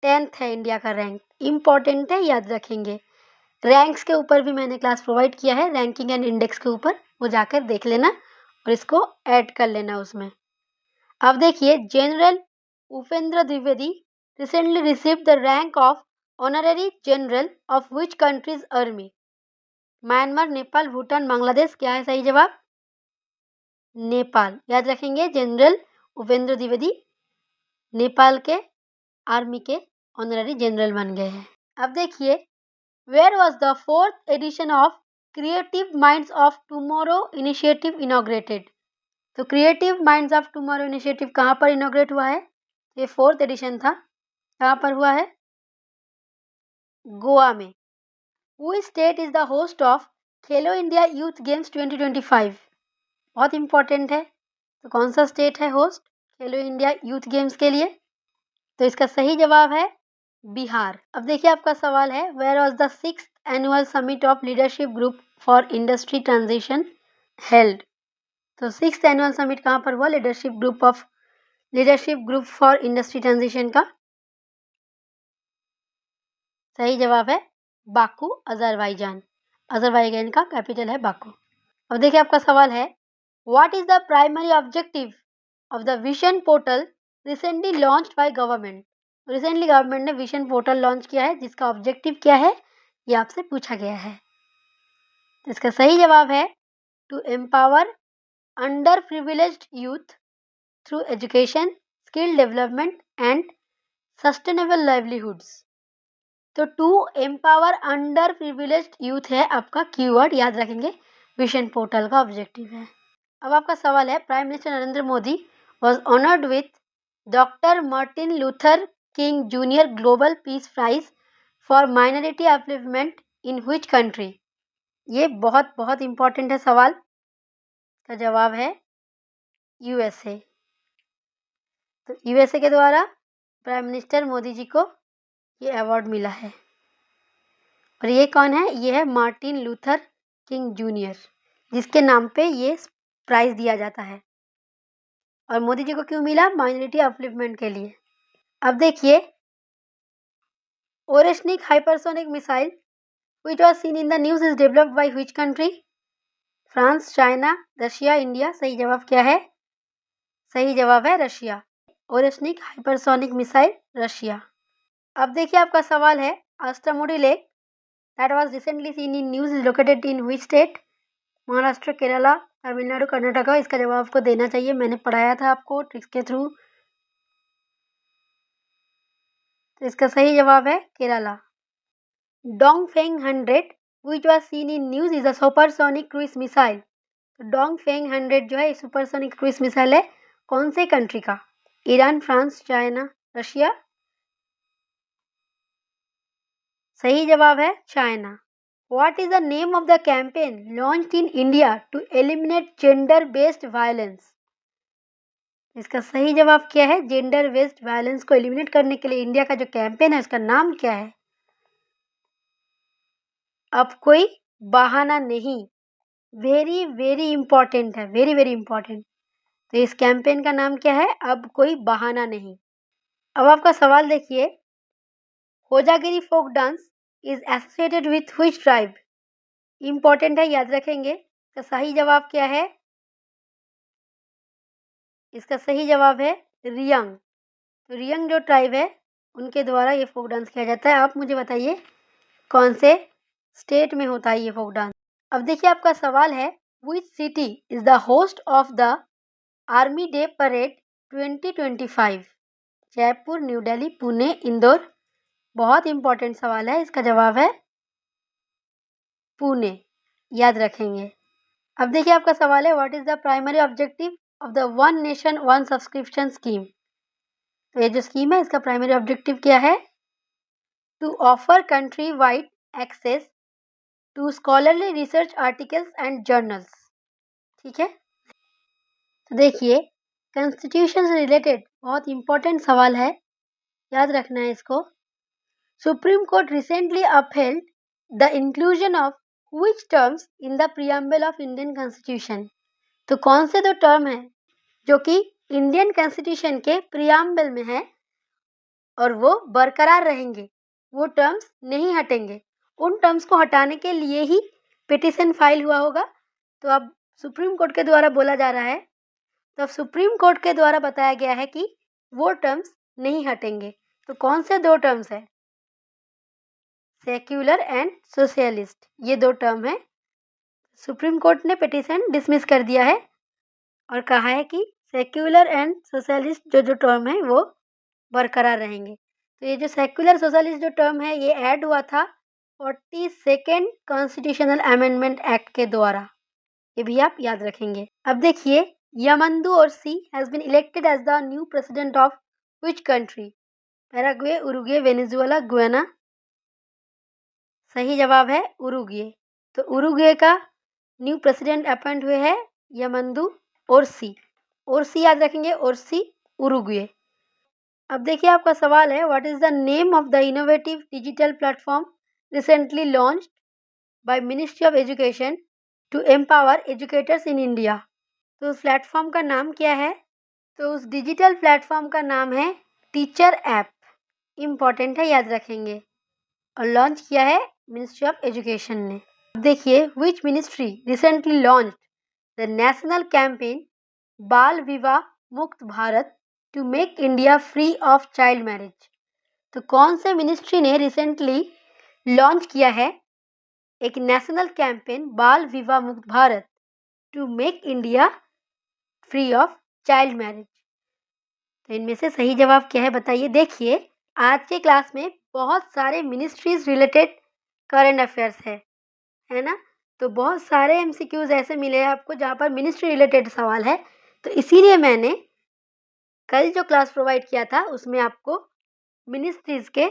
10th है इंडिया का रैंक, इंपॉर्टेंट है, याद रखेंगे। रैंक्स के ऊपर भी मैंने क्लास प्रोवाइड किया है, रैंकिंग एंड इंडेक्स के ऊपर, वो जाकर देख लेना और इसको ऐड कर लेना उसमें। अब देखिए, general Upendra Dwivedi recently received the rank of honorary general of which countries army? Myanmar, Nepal, Bhutan, Bangladesh, क्या है सही जवाब? नेपाल, याद रखेंगे। जनरल उपेंद्र द्विवेदी नेपाल के आर्मी के ऑनररी जनरल बन गए हैं। अब देखिए, where was the 4th edition of creative minds of tomorrow initiative inaugurated? तो creative minds of tomorrow initiative कहाँ पर इनॉग्रेट हुआ है? ये 4th एडिशन था, कहाँ पर हुआ है? गोवा में। Which state is the host of Khelo India youth games 2025? बहुत इंपॉर्टेंट है, तो कौन सा स्टेट है होस्ट खेलो इंडिया यूथ गेम्स के लिए? तो इसका सही जवाब है बिहार। अब देखिए, आपका सवाल है, where was the 6th annual summit of leadership group for industry transition held? तो 6th एनुअल समिट कहाँ पर हुआ leadership group for industry transition का? सही जवाब है बाकू, अजरबैजान। अजरबैजान का कैपिटल है बाकू। अब देखिए, आपका सवाल है, what is the primary objective of the vision portal recently launched by government? Recently government ने विजन पोर्टल लॉन्च किया है, जिसका ऑब्जेक्टिव क्या है ये आपसे पूछा गया है। तो इसका सही जवाब है to empower underprivileged youth through education, skill development and sustainable livelihoods. तो to empower underprivileged youth है आपका कीवर्ड, याद रखेंगे, विजन पोर्टल का ऑब्जेक्टिव है। अब आपका सवाल है, prime minister Narendra Modi was honoured with doctor Martin Luther King junior global peace prize for minority upliftment in which country. ये बहुत बहुत इंपॉर्टेंट है सवाल, का जवाब है यूएसए। तो यूएसए के द्वारा प्राइम मिनिस्टर मोदी जी को ये अवार्ड मिला है। और ये कौन है? ये है मार्टिन लूथर किंग जूनियर, जिसके नाम पे ये प्राइज दिया जाता है। और मोदी जी को क्यों मिला? माइनॉरिटी अपलिफ्टमेंट के लिए। अब देखिए, Oreshnik hypersonic missile which was seen in the news is developed by which country? France, China, Russia, India. सही जवाब क्या है? सही जवाब है Russia. Oreshnik hypersonic missile, Russia. अब देखिए आपका सवाल है, Ashtamudi lake that was recently seen in news is located in which state? Maharashtra, Kerala, Tamil Nadu, Karnataka. इसका जवाब आपको देना चाहिए, मैंने पढ़ाया था आपको ट्रिक्स के थ्रू। तो इसका सही जवाब है Kerala. Dongfeng 100 which was seen in news is a supersonic cruise missile। तो डोंगफेंग 100 जो है सुपरसोनिक क्रूज मिसाइल है, कौन से कंट्री का? Iran, France, China, Russia. सही जवाब है China. What is the name of the campaign launched in India to eliminate gender based violence? इसका सही जवाब क्या है? जेंडर बेस्ड वायलेंस को एलिमिनेट करने के लिए इंडिया का जो कैंपेन है उसका नाम क्या है? अब कोई बहाना नहीं। वेरी वेरी इंपॉर्टेंट है, वेरी वेरी इंपॉर्टेंट। तो इस कैंपेन का नाम क्या है? अब कोई बहाना नहीं। अब आपका सवाल देखिए, Kojagiri folk dance is associated with which tribe? Important है, याद रखेंगे। इसका सही जवाब क्या है? इसका सही जवाब है रियांग। तो रियांग जो ट्राइब है उनके द्वारा ये फोक डांस किया जाता है। आप मुझे बताइए कौन से स्टेट में होता है ये फोक डांस। अब देखिए आपका सवाल है, which city is the host of the army day parade 2025? Jaipur, new Delhi, Pune, Indore. बहुत इंपॉर्टेंट सवाल है, इसका जवाब है पुणे, याद रखेंगे। अब देखिए आपका सवाल है, what is the primary objective of the one nation one subscription scheme? तो ये जो स्कीम है इसका प्राइमरी ऑब्जेक्टिव क्या है? To offer country wide access to scholarly research articles and journals. ठीक है, तो देखिए कॉन्स्टिट्यूशन से रिलेटेड बहुत इंपॉर्टेंट सवाल है, याद रखना है इसको। Supreme court recently upheld the inclusion of which terms in the preamble of Indian Constitution? तो कौन से दो टर्म है जो कि इंडियन कॉन्स्टिट्यूशन के प्रियम्बल में है और वो बरकरार रहेंगे, वो टर्म्स नहीं हटेंगे। उन टर्म्स को हटाने के लिए ही पिटीशन फाइल हुआ होगा। तो अब सुप्रीम कोर्ट के द्वारा बोला जा रहा है, तो अब सुप्रीम कोर्ट के द्वारा बताया गया है कि वो टर्म्स नहीं हटेंगे। तो कौन से दो टर्म्स है? सेक्युलर एंड सोशलिस्ट, ये दो टर्म है। सुप्रीम कोर्ट ने पिटीशन डिसमिस कर दिया है और कहा है कि सेक्युलर एंड सोशलिस्ट जो टर्म है वो बरकरार रहेंगे। तो ये जो सेक्युलर सोशलिस्ट जो टर्म है ये ऐड हुआ था 42nd कॉन्स्टिट्यूशनल अमेंडमेंट एक्ट के द्वारा, ये भी आप याद रखेंगे। अब देखिए, Yamandu Orsi has been elected as the new president of which country? Paraguay, Uruguay, Venezuela, Guyana. सही जवाब है उरुग्वे। तो उरुग्वे का न्यू प्रेसिडेंट अपॉइंट हुए हैं यामंदू ओरसी। ओरसी याद रखेंगे, ओरसी, उरुग्वे। अब देखिए आपका सवाल है, what is the name of the innovative digital platform recently launched by ministry of education to empower educators in India? तो उस प्लेटफॉर्म का नाम क्या है? तो उस डिजिटल प्लेटफॉर्म का नाम है टीचर ऐप। इम्पॉर्टेंट है, याद रखेंगे। और लॉन्च किया है मिनिस्ट्री ऑफ एजुकेशन ने। देखिए, which ministry recently launch the national campaign Bal Vivah Mukt Bharat to make India free of child marriage? तो कौन से मिनिस्ट्री ने रिसेंटली लॉन्च किया है एक national campaign Bal Vivah Mukt Bharat to make India free of child marriage? तो इनमें से सही जवाब क्या है बताइए। देखिए, आज के क्लास में बहुत सारे मिनिस्ट्रीज रिलेटेड करंट अफेयर्स है ना। तो बहुत सारे एमसीक्यूज ऐसे मिले हैं आपको जहाँ पर मिनिस्ट्री रिलेटेड सवाल है। तो इसीलिए मैंने कल जो क्लास प्रोवाइड किया था उसमें आपको मिनिस्ट्रीज के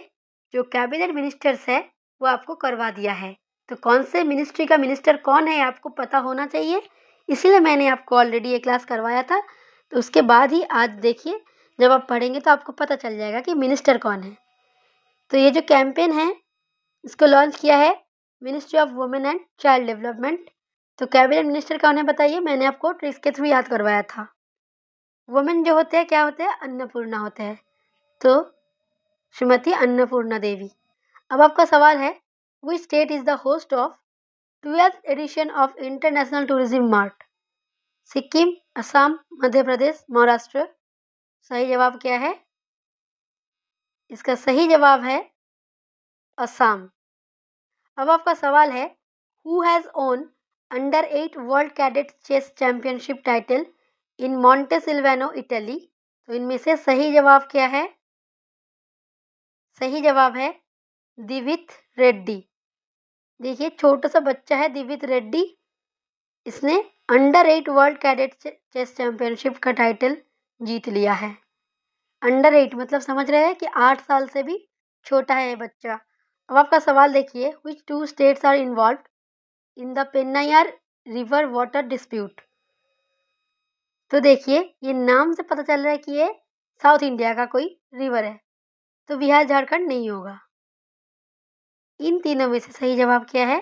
जो कैबिनेट मिनिस्टर्स है वो आपको करवा दिया है। तो कौन से मिनिस्ट्री का मिनिस्टर कौन है आपको पता होना चाहिए, इसीलिए मैंने आपको ऑलरेडी ये क्लास करवाया था। तो उसके बाद ही आज देखिए जब आप पढ़ेंगे तो आपको पता चल जाएगा कि मिनिस्टर कौन है। तो ये जो कैंपेन है इसको लॉन्च किया है ministry of women and child development. तो कैबिनेट मिनिस्टर कौन है बताइए, मैंने आपको ट्रिक्स के थ्रू याद करवाया था। वुमेन जो होते हैं क्या होते हैं, अन्नपूर्णा होते हैं। तो श्रीमती अन्नपूर्णा देवी। अब आपका सवाल है which state is the host of 12th edition of international tourism mart. Sikkim, Assam, Madhya Pradesh, Maharashtra. सही जवाब क्या है, इसका सही जवाब है असम। अब आपका सवाल है who has won under 8 world cadet chess championship title in Montesilvano Italy. तो इनमें से सही जवाब क्या है, सही जवाब है दिविथ रेड्डी। देखिए छोटा सा बच्चा है दिविथ रेड्डी, इसने under 8 world cadet chess championship का टाइटल जीत लिया है। अंडर 8 मतलब समझ रहे हैं कि 8 साल से भी छोटा है ये बच्चा। अब आपका सवाल देखिए which 2 states are involved in the Pennaiyar river water dispute. तो देखिए ये नाम से पता चल रहा है कि ये साउथ इंडिया का कोई रिवर है, तो बिहार झारखंड नहीं होगा। इन तीनों में से सही जवाब क्या है,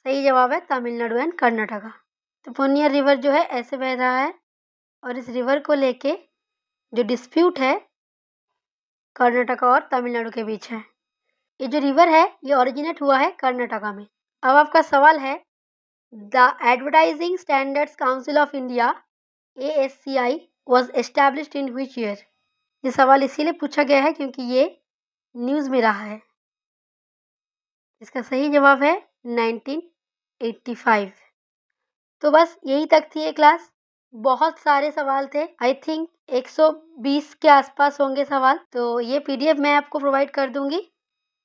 सही जवाब है तमिलनाडु एंड कर्नाटका। तो पुनिया रिवर जो है ऐसे बह रहा है और इस रिवर को लेके जो डिस्प्यूट है कर्नाटका और तमिलनाडु के बीच है। ये जो रिवर है ये ओरिजिनेट हुआ है कर्नाटका में। अब आपका सवाल है the advertising standards council of India ASCI was established in which year. ये सवाल इसीलिए पूछा गया है क्योंकि ये न्यूज़ में रहा है। इसका सही जवाब है 1985। तो बस यही तक थी ये क्लास। बहुत सारे सवाल थे, आई थिंक 120 के आसपास होंगे सवाल। तो ये PDF मैं आपको प्रोवाइड कर दूंगी।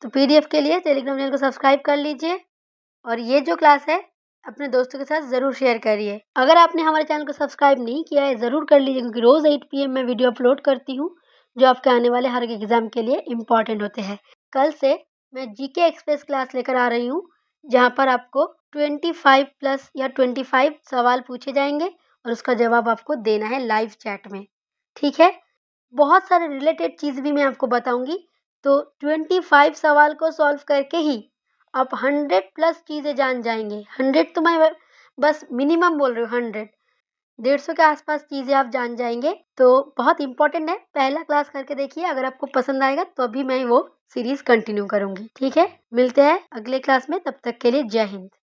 तो PDF के लिए टेलीग्राम चैनल को सब्सक्राइब कर लीजिए और ये जो क्लास है अपने दोस्तों के साथ ज़रूर शेयर करिए। अगर आपने हमारे चैनल को सब्सक्राइब नहीं किया है ज़रूर कर लीजिए क्योंकि रोज़ 8 PM मैं वीडियो अपलोड करती हूँ जो आपके आने वाले हर एक एग्ज़ाम के लिए इम्पॉर्टेंट होते हैं। कल से मैं GK एक्सप्रेस क्लास लेकर आ रही हूँ जहाँ पर आपको 25 प्लस या 25 सवाल पूछे जाएंगे और उसका जवाब आपको देना है लाइव चैट में, ठीक है। बहुत सारे रिलेटेड चीज़ भी मैं आपको बताऊंगी। तो 25 सवाल को सॉल्व करके ही आप 100 प्लस चीज़ें जान जाएंगे। 100 तो मैं बस मिनिमम बोल रही हूँ, 150 के आसपास चीज़ें आप जान जाएंगे। तो बहुत इंपॉर्टेंट है, पहला क्लास करके देखिए, अगर आपको पसंद आएगा तो अभी मैं वो सीरीज़ कंटिन्यू करूँगी, ठीक है। मिलते हैं अगले क्लास में, तब तक के लिए जय हिंद।